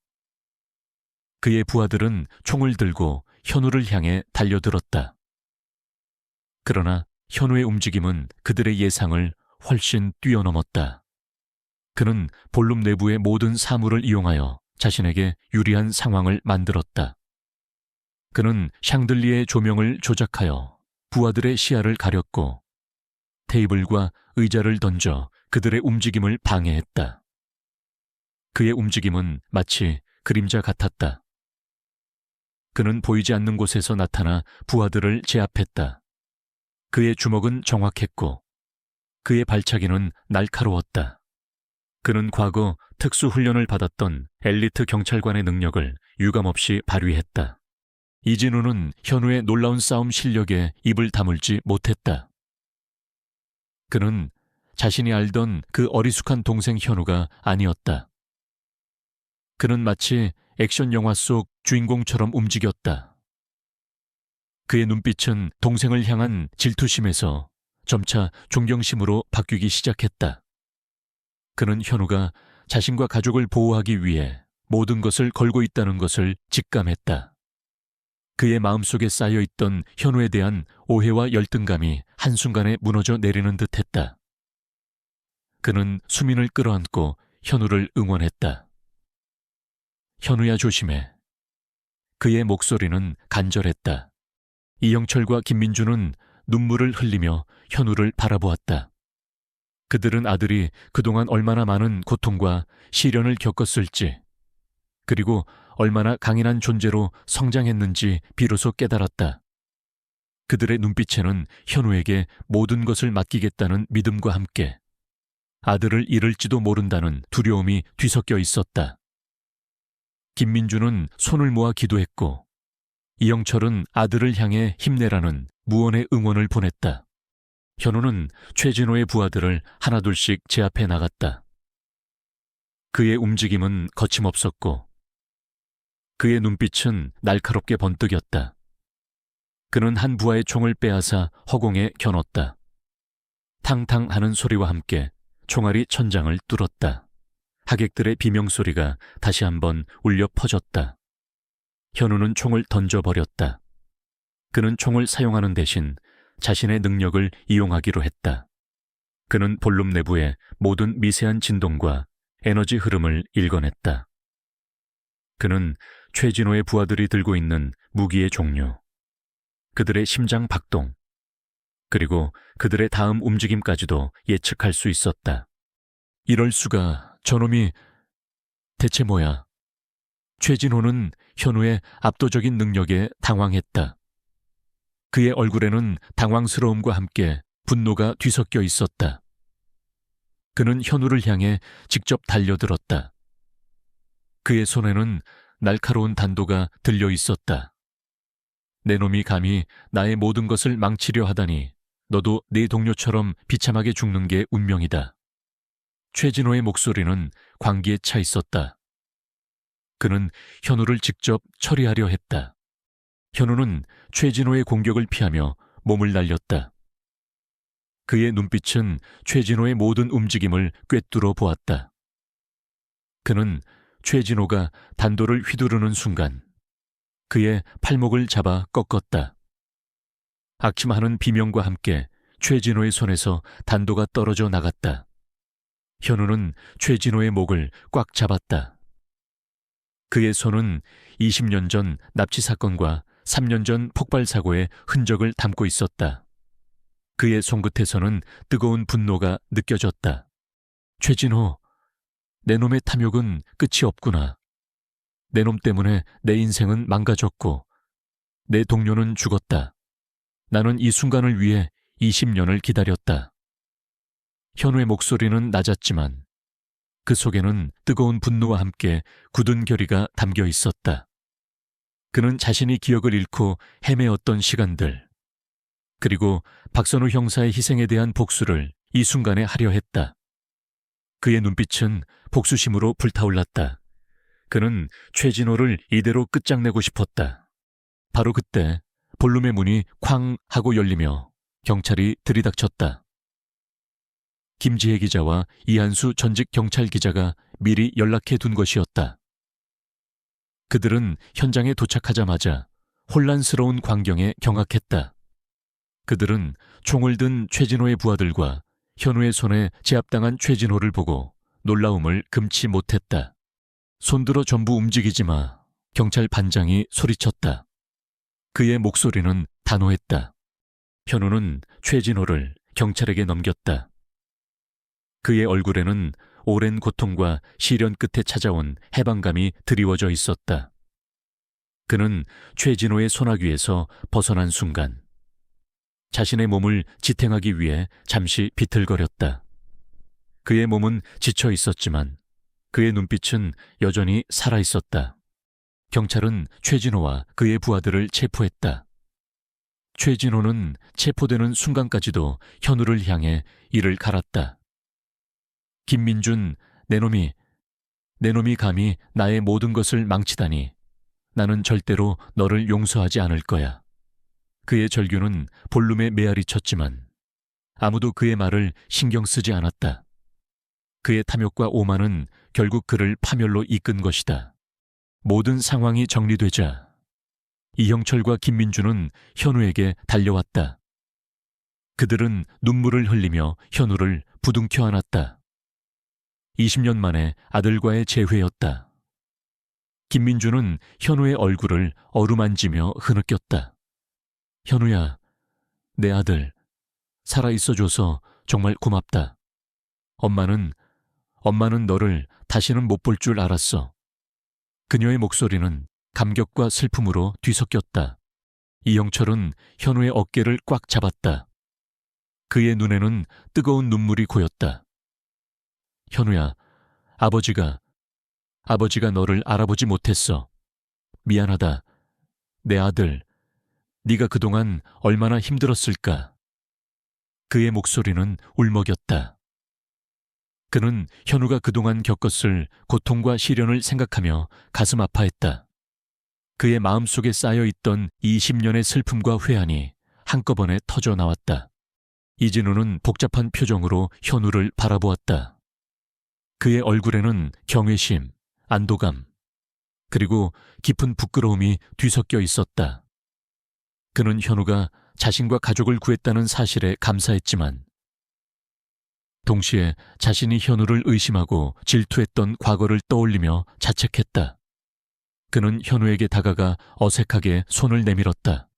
그의 부하들은 총을 들고 현우를 향해 달려들었다. 그러나 현우의 움직임은 그들의 예상을 훨씬 뛰어넘었다. 그는 볼룸 내부의 모든 사물을 이용하여 자신에게 유리한 상황을 만들었다. 그는 샹들리에 조명을 조작하여 부하들의 시야를 가렸고 테이블과 의자를 던져 그들의 움직임을 방해했다. 그의 움직임은 마치 그림자 같았다. 그는 보이지 않는 곳에서 나타나 부하들을 제압했다. 그의 주먹은 정확했고 그의 발차기는 날카로웠다. 그는 과거 특수훈련을 받았던 엘리트 경찰관의 능력을 유감없이 발휘했다. 이진우는 현우의 놀라운 싸움 실력에 입을 다물지 못했다. 그는 자신이 알던 그 어리숙한 동생 현우가 아니었다. 그는 마치 액션 영화 속 주인공처럼 움직였다. 그의 눈빛은 동생을 향한 질투심에서 점차 존경심으로 바뀌기 시작했다. 그는 현우가 자신과 가족을 보호하기 위해 모든 것을 걸고 있다는 것을 직감했다. 그의 마음속에 쌓여있던 현우에 대한 오해와 열등감이 한순간에 무너져 내리는 듯했다. 그는 수민을 끌어안고 현우를 응원했다. 현우야 조심해. 그의 목소리는 간절했다. 이영철과 김민주는 눈물을 흘리며 현우를 바라보았다. 그들은 아들이 그동안 얼마나 많은 고통과 시련을 겪었을지, 그리고 얼마나 강인한 존재로 성장했는지 비로소 깨달았다. 그들의 눈빛에는 현우에게 모든 것을 맡기겠다는 믿음과 함께 아들을 잃을지도 모른다는 두려움이 뒤섞여 있었다. 김민주는 손을 모아 기도했고, 이영철은 아들을 향해 힘내라는 무언의 응원을 보냈다. 현우는 최진호의 부하들을 하나둘씩 제압해 나갔다. 그의 움직임은 거침없었고 그의 눈빛은 날카롭게 번뜩였다. 그는 한 부하의 총을 빼앗아 허공에 겨눴다. 탕탕 하는 소리와 함께 총알이 천장을 뚫었다. 하객들의 비명소리가 다시 한번 울려 퍼졌다. 현우는 총을 던져버렸다. 그는 총을 사용하는 대신 자신의 능력을 이용하기로 했다. 그는 볼룸 내부의 모든 미세한 진동과 에너지 흐름을 읽어냈다. 그는 최진호의 부하들이 들고 있는 무기의 종류, 그들의 심장 박동, 그리고 그들의 다음 움직임까지도 예측할 수 있었다. 이럴 수가, 저놈이 대체 뭐야? 최진호는 현우의 압도적인 능력에 당황했다. 그의 얼굴에는 당황스러움과 함께 분노가 뒤섞여 있었다. 그는 현우를 향해 직접 달려들었다. 그의 손에는 날카로운 단도가 들려 있었다. 내 놈이 감히 나의 모든 것을 망치려 하다니 너도 네 동료처럼 비참하게 죽는 게 운명이다. 최진호의 목소리는 광기에 차 있었다. 그는 현우를 직접 처리하려 했다. 현우는 최진호의 공격을 피하며 몸을 날렸다. 그의 눈빛은 최진호의 모든 움직임을 꿰뚫어 보았다. 그는 최진호가 단도를 휘두르는 순간 그의 팔목을 잡아 꺾었다. 악침하는 비명과 함께 최진호의 손에서 단도가 떨어져 나갔다. 현우는 최진호의 목을 꽉 잡았다. 그의 손은 20년 전 납치 사건과 3년 전 폭발 사고의 흔적을 담고 있었다. 그의 손끝에서는 뜨거운 분노가 느껴졌다. 최진호, 내 놈의 탐욕은 끝이 없구나. 내 놈 때문에 내 인생은 망가졌고 내 동료는 죽었다. 나는 이 순간을 위해 20년을 기다렸다. 현우의 목소리는 낮았지만 그 속에는 뜨거운 분노와 함께 굳은 결의가 담겨 있었다. 그는 자신이 기억을 잃고 헤매었던 시간들, 그리고 박선우 형사의 희생에 대한 복수를 이 순간에 하려 했다. 그의 눈빛은 복수심으로 불타올랐다. 그는 최진호를 이대로 끝장내고 싶었다. 바로 그때 볼룸의 문이 쾅 하고 열리며 경찰이 들이닥쳤다. 김지혜 기자와 이한수 전직 경찰 기자가 미리 연락해 둔 것이었다. 그들은 현장에 도착하자마자 혼란스러운 광경에 경악했다. 그들은 총을 든 최진호의 부하들과 현우의 손에 제압당한 최진호를 보고 놀라움을 금치 못했다. 손들어 전부 움직이지 마. 경찰 반장이 소리쳤다. 그의 목소리는 단호했다. 현우는 최진호를 경찰에게 넘겼다. 그의 얼굴에는 오랜 고통과 시련 끝에 찾아온 해방감이 드리워져 있었다. 그는 최진호의 소나귀에서 벗어난 순간 자신의 몸을 지탱하기 위해 잠시 비틀거렸다. 그의 몸은 지쳐 있었지만 그의 눈빛은 여전히 살아있었다. 경찰은 최진호와 그의 부하들을 체포했다. 최진호는 체포되는 순간까지도 현우를 향해 이를 갈았다. 김민준, 내 놈이 감히 나의 모든 것을 망치다니 나는 절대로 너를 용서하지 않을 거야. 그의 절규는 볼룸에 메아리 쳤지만 아무도 그의 말을 신경 쓰지 않았다. 그의 탐욕과 오만은 결국 그를 파멸로 이끈 것이다. 모든 상황이 정리되자 이형철과 김민주는 현우에게 달려왔다. 그들은 눈물을 흘리며 현우를 부둥켜 안았다. 20년 만에 아들과의 재회였다. 김민주는 현우의 얼굴을 어루만지며 흐느꼈다. 현우야, 내 아들, 살아있어줘서 정말 고맙다. 엄마는 너를 다시는 못 볼 줄 알았어. 그녀의 목소리는 감격과 슬픔으로 뒤섞였다. 이영철은 현우의 어깨를 꽉 잡았다. 그의 눈에는 뜨거운 눈물이 고였다. 현우야, 아버지가 너를 알아보지 못했어. 미안하다. 내 아들, 네가 그동안 얼마나 힘들었을까. 그의 목소리는 울먹였다. 그는 현우가 그동안 겪었을 고통과 시련을 생각하며 가슴 아파했다. 그의 마음속에 쌓여있던 20년의 슬픔과 회한이 한꺼번에 터져 나왔다. 이진우는 복잡한 표정으로 현우를 바라보았다. 그의 얼굴에는 경외심, 안도감, 그리고 깊은 부끄러움이 뒤섞여 있었다. 그는 현우가 자신과 가족을 구했다는 사실에 감사했지만 동시에 자신이 현우를 의심하고 질투했던 과거를 떠올리며 자책했다. 그는 현우에게 다가가 어색하게 손을 내밀었다.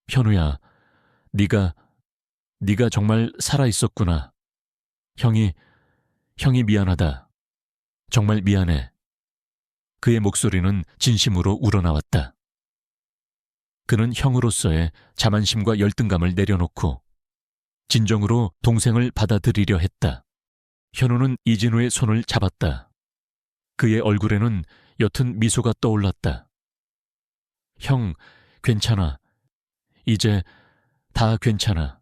현우야, 네가 정말 살아있었구나. 형이 미안하다. 정말 미안해. 그의 목소리는 진심으로 우러나왔다. 그는 형으로서의 자만심과 열등감을 내려놓고 진정으로 동생을 받아들이려 했다. 현우는 이진우의 손을 잡았다. 그의 얼굴에는 옅은 미소가 떠올랐다. 형, 괜찮아. 이제 다 괜찮아.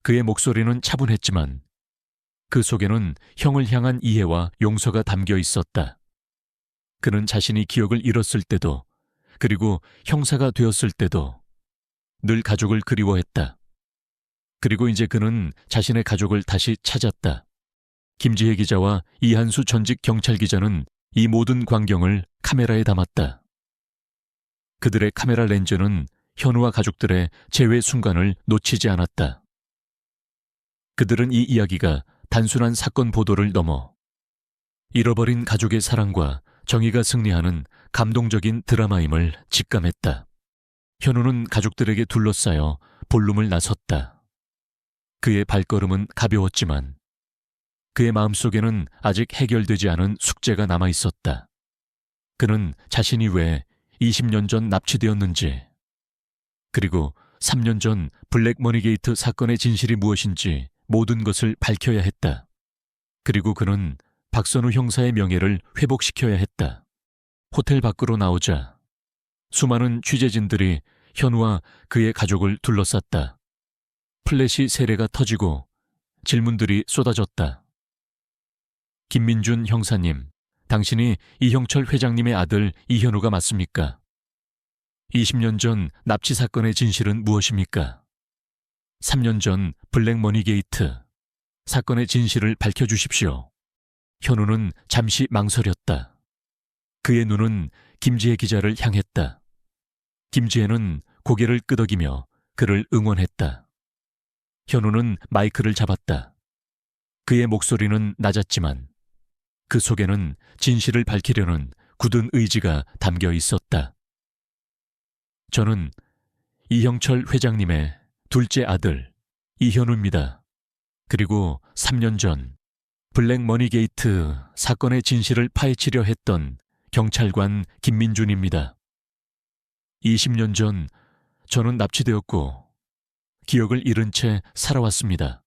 그의 목소리는 차분했지만 그 속에는 형을 향한 이해와 용서가 담겨 있었다. 그는 자신이 기억을 잃었을 때도, 그리고 형사가 되었을 때도 늘 가족을 그리워했다. 그리고 이제 그는 자신의 가족을 다시 찾았다. 김지혜 기자와 이한수 전직 경찰 기자는 이 모든 광경을 카메라에 담았다. 그들의 카메라 렌즈는 현우와 가족들의 재회 순간을 놓치지 않았다. 그들은 이 이야기가 단순한 사건 보도를 넘어 잃어버린 가족의 사랑과 정의가 승리하는 감동적인 드라마임을 직감했다. 현우는 가족들에게 둘러싸여 볼룸을 나섰다. 그의 발걸음은 가벼웠지만 그의 마음속에는 아직 해결되지 않은 숙제가 남아있었다. 그는 자신이 왜 20년 전 납치되었는지, 그리고 3년 전 블랙머니 게이트 사건의 진실이 무엇인지 모든 것을 밝혀야 했다. 그리고 그는 박선우 형사의 명예를 회복시켜야 했다. 호텔 밖으로 나오자 수많은 취재진들이 현우와 그의 가족을 둘러쌌다. 플래시 세례가 터지고 질문들이 쏟아졌다. 김민준 형사님, 당신이 이형철 회장님의 아들 이현우가 맞습니까? 20년 전 납치 사건의 진실은 무엇입니까? 3년 전 블랙머니 게이트 사건의 진실을 밝혀주십시오. 현우는 잠시 망설였다. 그의 눈은 김지혜 기자를 향했다. 김지혜는 고개를 끄덕이며 그를 응원했다. 현우는 마이크를 잡았다. 그의 목소리는 낮았지만 그 속에는 진실을 밝히려는 굳은 의지가 담겨 있었다. 저는 이형철 회장님의 둘째 아들 이현우입니다. 그리고 3년 전 블랙머니 게이트 사건의 진실을 파헤치려 했던 경찰관 김민준입니다. 20년 전 저는 납치되었고 기억을 잃은 채 살아왔습니다.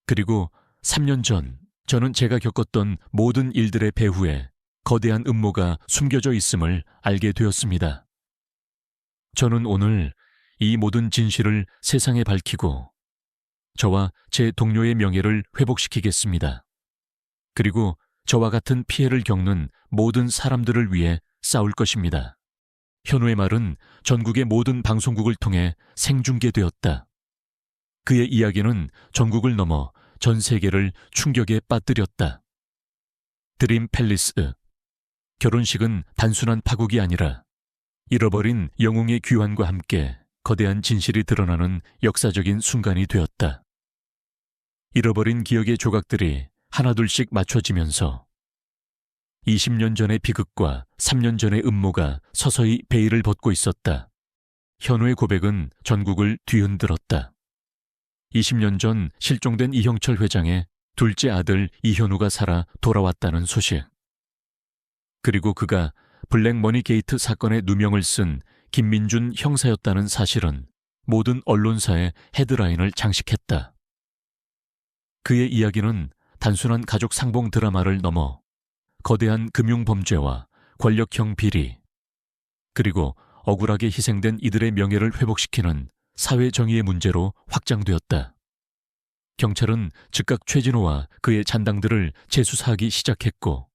그리고 3년 전 저는 제가 겪었던 모든 일들의 배후에 거대한 음모가 숨겨져 있음을 알게 되었습니다. 저는 오늘 이 모든 진실을 세상에 밝히고 저와 제 동료의 명예를 회복시키겠습니다. 그리고 저와 같은 피해를 겪는 모든 사람들을 위해 싸울 것입니다. 현우의 말은 전국의 모든 방송국을 통해 생중계되었다. 그의 이야기는 전국을 넘어 전 세계를 충격에 빠뜨렸다. 드림 팰리스. 결혼식은 단순한 파국이 아니라 잃어버린 영웅의 귀환과 함께 거대한 진실이 드러나는 역사적인 순간이 되었다. 잃어버린 기억의 조각들이 하나둘씩 맞춰지면서 20년 전의 비극과 3년 전의 음모가 서서히 베일을 벗고 있었다. 현우의 고백은 전국을 뒤흔들었다. 20년 전 실종된 이형철 회장의 둘째 아들 이현우가 살아 돌아왔다는 소식. 그리고 그가 블랙머니 게이트 사건의 누명을 쓴 김민준 형사였다는 사실은 모든 언론사의 헤드라인을 장식했다. 그의 이야기는 단순한 가족 상봉 드라마를 넘어 거대한 금융범죄와 권력형 비리, 그리고 억울하게 희생된 이들의 명예를 회복시키는 사회정의의 문제로 확장되었다. 경찰은 즉각 최진호와 그의 잔당들을 재수사하기 시작했고,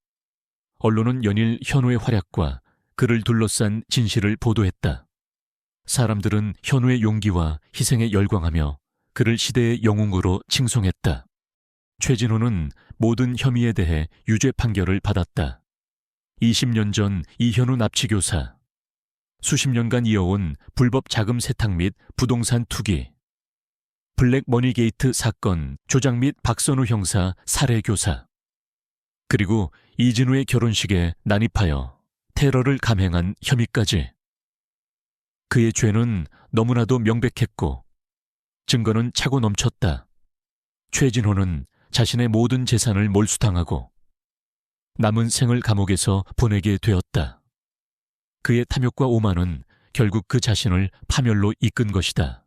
언론은 연일 현우의 활약과 그를 둘러싼 진실을 보도했다. 사람들은 현우의 용기와 희생에 열광하며 그를 시대의 영웅으로 칭송했다. 최진호는 모든 혐의에 대해 유죄 판결을 받았다. 20년 전 이현우 납치교사, 수십 년간 이어온 불법 자금 세탁 및 부동산 투기, 블랙머니 게이트 사건 조작 및 박선우 형사 살해 교사, 그리고 이진우의 결혼식에 난입하여 테러를 감행한 혐의까지. 그의 죄는 너무나도 명백했고 증거는 차고 넘쳤다. 최진호는 자신의 모든 재산을 몰수당하고 남은 생을 감옥에서 보내게 되었다. 그의 탐욕과 오만은 결국 그 자신을 파멸로 이끈 것이다.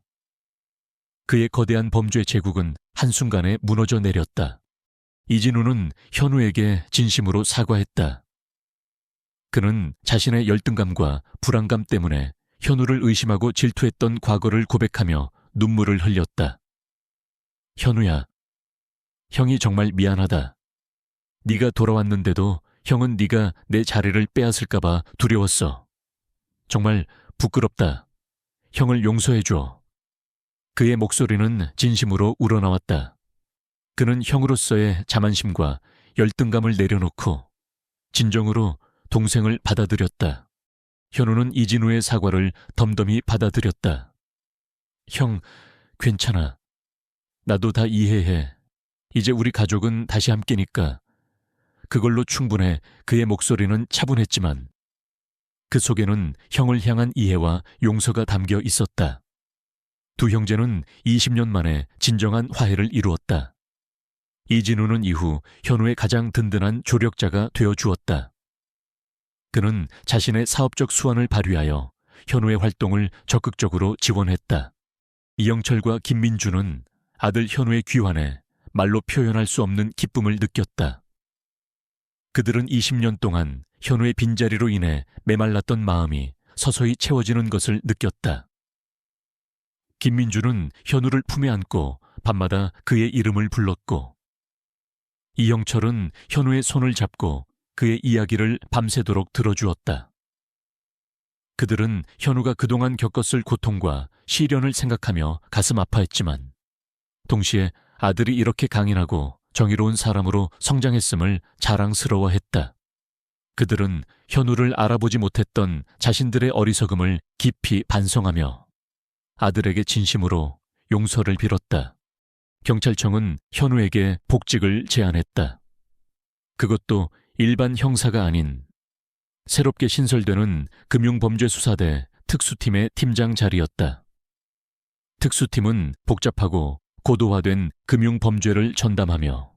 그의 거대한 범죄 제국은 한순간에 무너져 내렸다. 이진우는 현우에게 진심으로 사과했다. 그는 자신의 열등감과 불안감 때문에 현우를 의심하고 질투했던 과거를 고백하며 눈물을 흘렸다. 현우야, 형이 정말 미안하다. 네가 돌아왔는데도 형은 네가 내 자리를 빼앗을까 봐 두려웠어. 정말 부끄럽다. 형을 용서해줘. 그의 목소리는 진심으로 우러나왔다. 그는 형으로서의 자만심과 열등감을 내려놓고 진정으로 동생을 받아들였다. 현우는 이진우의 사과를 덤덤히 받아들였다. 형, 괜찮아. 나도 다 이해해. 이제 우리 가족은 다시 함께니까. 그걸로 충분해. 그의 목소리는 차분했지만 그 속에는 형을 향한 이해와 용서가 담겨 있었다. 두 형제는 20년 만에 진정한 화해를 이루었다. 이진우는 이후 현우의 가장 든든한 조력자가 되어 주었다. 그는 자신의 사업적 수완을 발휘하여 현우의 활동을 적극적으로 지원했다. 이영철과 김민주는 아들 현우의 귀환에 말로 표현할 수 없는 기쁨을 느꼈다. 그들은 20년 동안 현우의 빈자리로 인해 메말랐던 마음이 서서히 채워지는 것을 느꼈다. 김민주는 현우를 품에 안고 밤마다 그의 이름을 불렀고, 이영철은 현우의 손을 잡고 그의 이야기를 밤새도록 들어주었다. 그들은 현우가 그동안 겪었을 고통과 시련을 생각하며 가슴 아파했지만 동시에 아들이 이렇게 강인하고 정의로운 사람으로 성장했음을 자랑스러워했다. 그들은 현우를 알아보지 못했던 자신들의 어리석음을 깊이 반성하며 아들에게 진심으로 용서를 빌었다. 경찰청은 현우에게 복직을 제안했다. 그것도 일반 형사가 아닌 새롭게 신설되는 금융범죄수사대 특수팀의 팀장 자리였다. 특수팀은 복잡하고 고도화된 금융범죄를 전담하며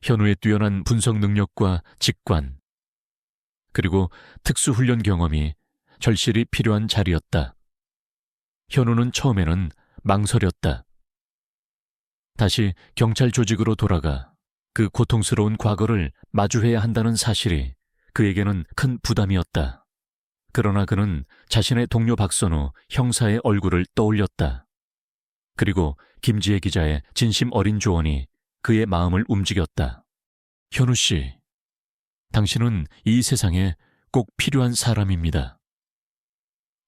현우의 뛰어난 분석 능력과 직관, 그리고 특수훈련 경험이 절실히 필요한 자리였다. 현우는 처음에는 망설였다. 다시 경찰 조직으로 돌아가 그 고통스러운 과거를 마주해야 한다는 사실이 그에게는 큰 부담이었다. 그러나 그는 자신의 동료 박선우 형사의 얼굴을 떠올렸다. 그리고 김지혜 기자의 진심 어린 조언이 그의 마음을 움직였다. 현우 씨, 당신은 이 세상에 꼭 필요한 사람입니다.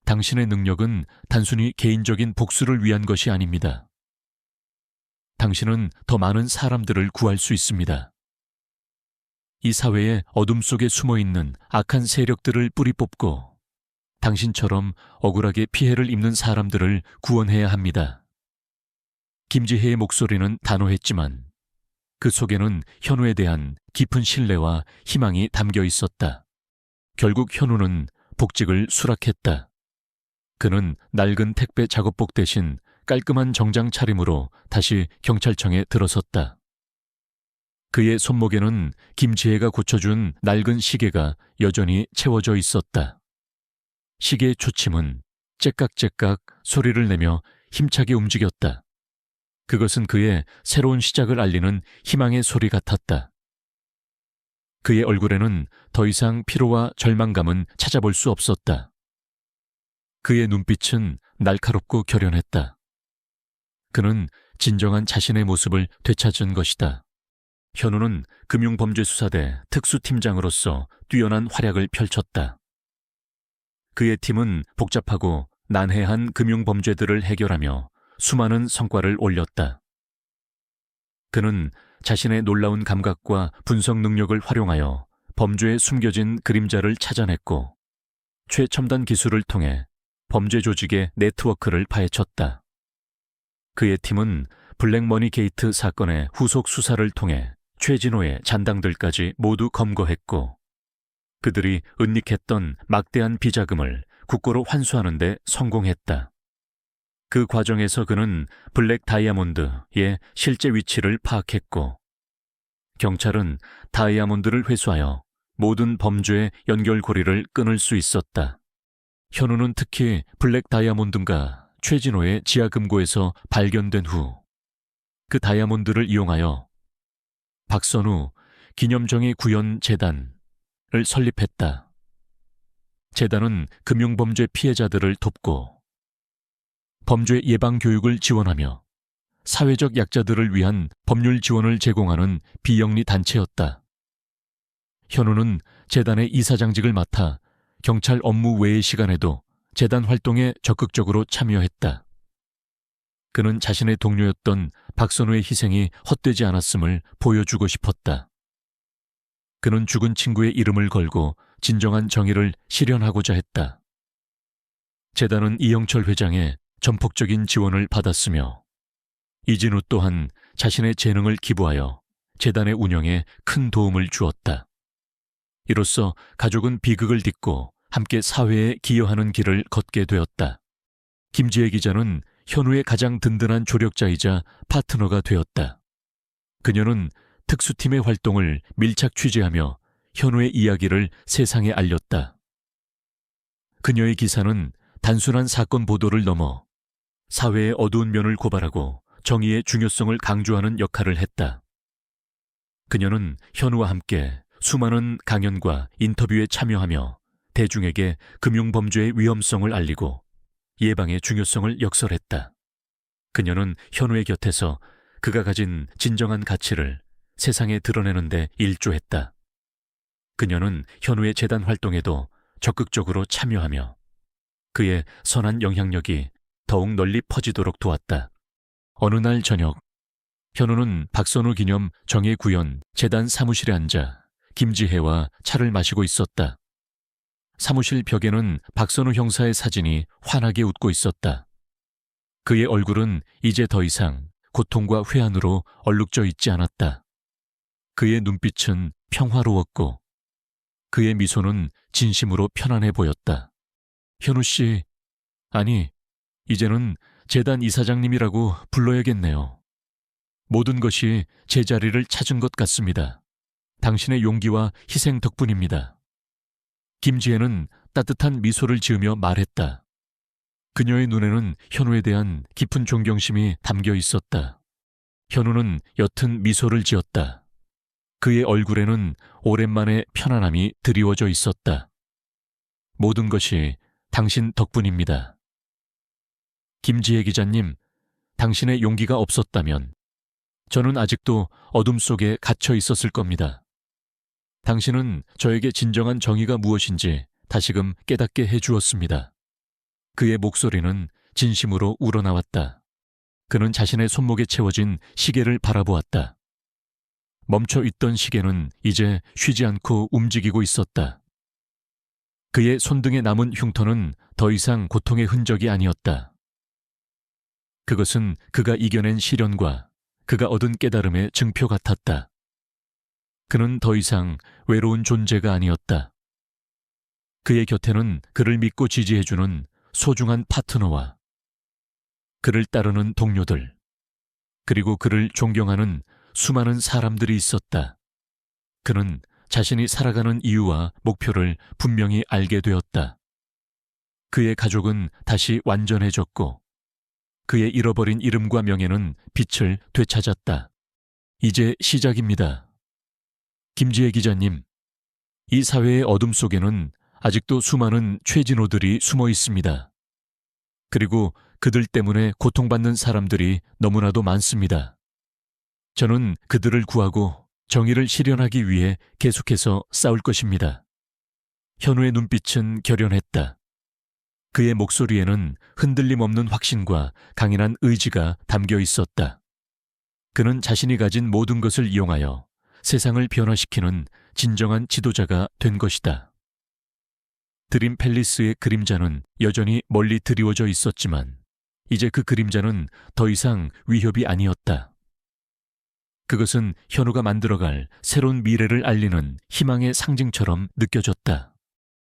당신의 능력은 단순히 개인적인 복수를 위한 것이 아닙니다. 당신은 더 많은 사람들을 구할 수 있습니다. 이 사회의 어둠 속에 숨어있는 악한 세력들을 뿌리 뽑고 당신처럼 억울하게 피해를 입는 사람들을 구원해야 합니다. 김지혜의 목소리는 단호했지만 그 속에는 현우에 대한 깊은 신뢰와 희망이 담겨 있었다. 결국 현우는 복직을 수락했다. 그는 낡은 택배 작업복 대신 깔끔한 정장 차림으로 다시 경찰청에 들어섰다. 그의 손목에는 김지혜가 고쳐준 낡은 시계가 여전히 채워져 있었다. 시계의 초침은 째깍째깍 소리를 내며 힘차게 움직였다. 그것은 그의 새로운 시작을 알리는 희망의 소리 같았다. 그의 얼굴에는 더 이상 피로와 절망감은 찾아볼 수 없었다. 그의 눈빛은 날카롭고 결연했다. 그는 진정한 자신의 모습을 되찾은 것이다. 현우는 금융범죄수사대 특수팀장으로서 뛰어난 활약을 펼쳤다. 그의 팀은 복잡하고 난해한 금융범죄들을 해결하며 수많은 성과를 올렸다. 그는 자신의 놀라운 감각과 분석 능력을 활용하여 범죄에 숨겨진 그림자를 찾아냈고 최첨단 기술을 통해 범죄 조직의 네트워크를 파헤쳤다. 그의 팀은 블랙머니 게이트 사건의 후속 수사를 통해 최진호의 잔당들까지 모두 검거했고 그들이 은닉했던 막대한 비자금을 국고로 환수하는 데 성공했다. 그 과정에서 그는 블랙 다이아몬드의 실제 위치를 파악했고 경찰은 다이아몬드를 회수하여 모든 범죄의 연결고리를 끊을 수 있었다. 현우는 특히 블랙 다이아몬드가 최진호의 지하금고에서 발견된 후 그 다이아몬드를 이용하여 박선우 기념정의 구현 재단을 설립했다. 재단은 금융범죄 피해자들을 돕고 범죄 예방 교육을 지원하며 사회적 약자들을 위한 법률 지원을 제공하는 비영리 단체였다. 현우는 재단의 이사장직을 맡아 경찰 업무 외의 시간에도 재단 활동에 적극적으로 참여했다. 그는 자신의 동료였던 박선우의 희생이 헛되지 않았음을 보여주고 싶었다. 그는 죽은 친구의 이름을 걸고 진정한 정의를 실현하고자 했다. 재단은 이영철 회장의 전폭적인 지원을 받았으며 이진우 또한 자신의 재능을 기부하여 재단의 운영에 큰 도움을 주었다. 이로써 가족은 비극을 딛고 함께 사회에 기여하는 길을 걷게 되었다. 김지혜 기자는 현우의 가장 든든한 조력자이자 파트너가 되었다. 그녀는 특수팀의 활동을 밀착 취재하며 현우의 이야기를 세상에 알렸다. 그녀의 기사는 단순한 사건 보도를 넘어 사회의 어두운 면을 고발하고 정의의 중요성을 강조하는 역할을 했다. 그녀는 현우와 함께 수많은 강연과 인터뷰에 참여하며 대중에게 금융범죄의 위험성을 알리고 예방의 중요성을 역설했다. 그녀는 현우의 곁에서 그가 가진 진정한 가치를 세상에 드러내는 데 일조했다. 그녀는 현우의 재단 활동에도 적극적으로 참여하며 그의 선한 영향력이 더욱 널리 퍼지도록 도왔다. 어느 날 저녁, 현우는 박선우 기념 정의구현 재단 사무실에 앉아 김지혜와 차를 마시고 있었다. 사무실 벽에는 박선우 형사의 사진이 환하게 웃고 있었다. 그의 얼굴은 이제 더 이상 고통과 회한으로 얼룩져 있지 않았다. 그의 눈빛은 평화로웠고 그의 미소는 진심으로 편안해 보였다. 현우 씨, 아니, 이제는 재단 이사장님이라고 불러야겠네요. 모든 것이 제자리를 찾은 것 같습니다. 당신의 용기와 희생 덕분입니다. 김지혜는 따뜻한 미소를 지으며 말했다. 그녀의 눈에는 현우에 대한 깊은 존경심이 담겨 있었다. 현우는 옅은 미소를 지었다. 그의 얼굴에는 오랜만에 편안함이 드리워져 있었다. 모든 것이 당신 덕분입니다. 김지혜 기자님, 당신의 용기가 없었다면 저는 아직도 어둠 속에 갇혀 있었을 겁니다. 당신은 저에게 진정한 정의가 무엇인지 다시금 깨닫게 해주었습니다. 그의 목소리는 진심으로 우러나왔다. 그는 자신의 손목에 채워진 시계를 바라보았다. 멈춰 있던 시계는 이제 쉬지 않고 움직이고 있었다. 그의 손등에 남은 흉터는 더 이상 고통의 흔적이 아니었다. 그것은 그가 이겨낸 시련과 그가 얻은 깨달음의 증표 같았다. 그는 더 이상 외로운 존재가 아니었다. 그의 곁에는 그를 믿고 지지해주는 소중한 파트너와 그를 따르는 동료들, 그리고 그를 존경하는 수많은 사람들이 있었다. 그는 자신이 살아가는 이유와 목표를 분명히 알게 되었다. 그의 가족은 다시 완전해졌고 그의 잃어버린 이름과 명예는 빛을 되찾았다. 이제 시작입니다. 김지혜 기자님, 이 사회의 어둠 속에는 아직도 수많은 최진호들이 숨어 있습니다. 그리고 그들 때문에 고통받는 사람들이 너무나도 많습니다. 저는 그들을 구하고 정의를 실현하기 위해 계속해서 싸울 것입니다. 현우의 눈빛은 결연했다. 그의 목소리에는 흔들림 없는 확신과 강인한 의지가 담겨 있었다. 그는 자신이 가진 모든 것을 이용하여 세상을 변화시키는 진정한 지도자가 된 것이다. 드림 팰리스의 그림자는 여전히 멀리 드리워져 있었지만 이제 그 그림자는 더 이상 위협이 아니었다. 그것은 현우가 만들어갈 새로운 미래를 알리는 희망의 상징처럼 느껴졌다.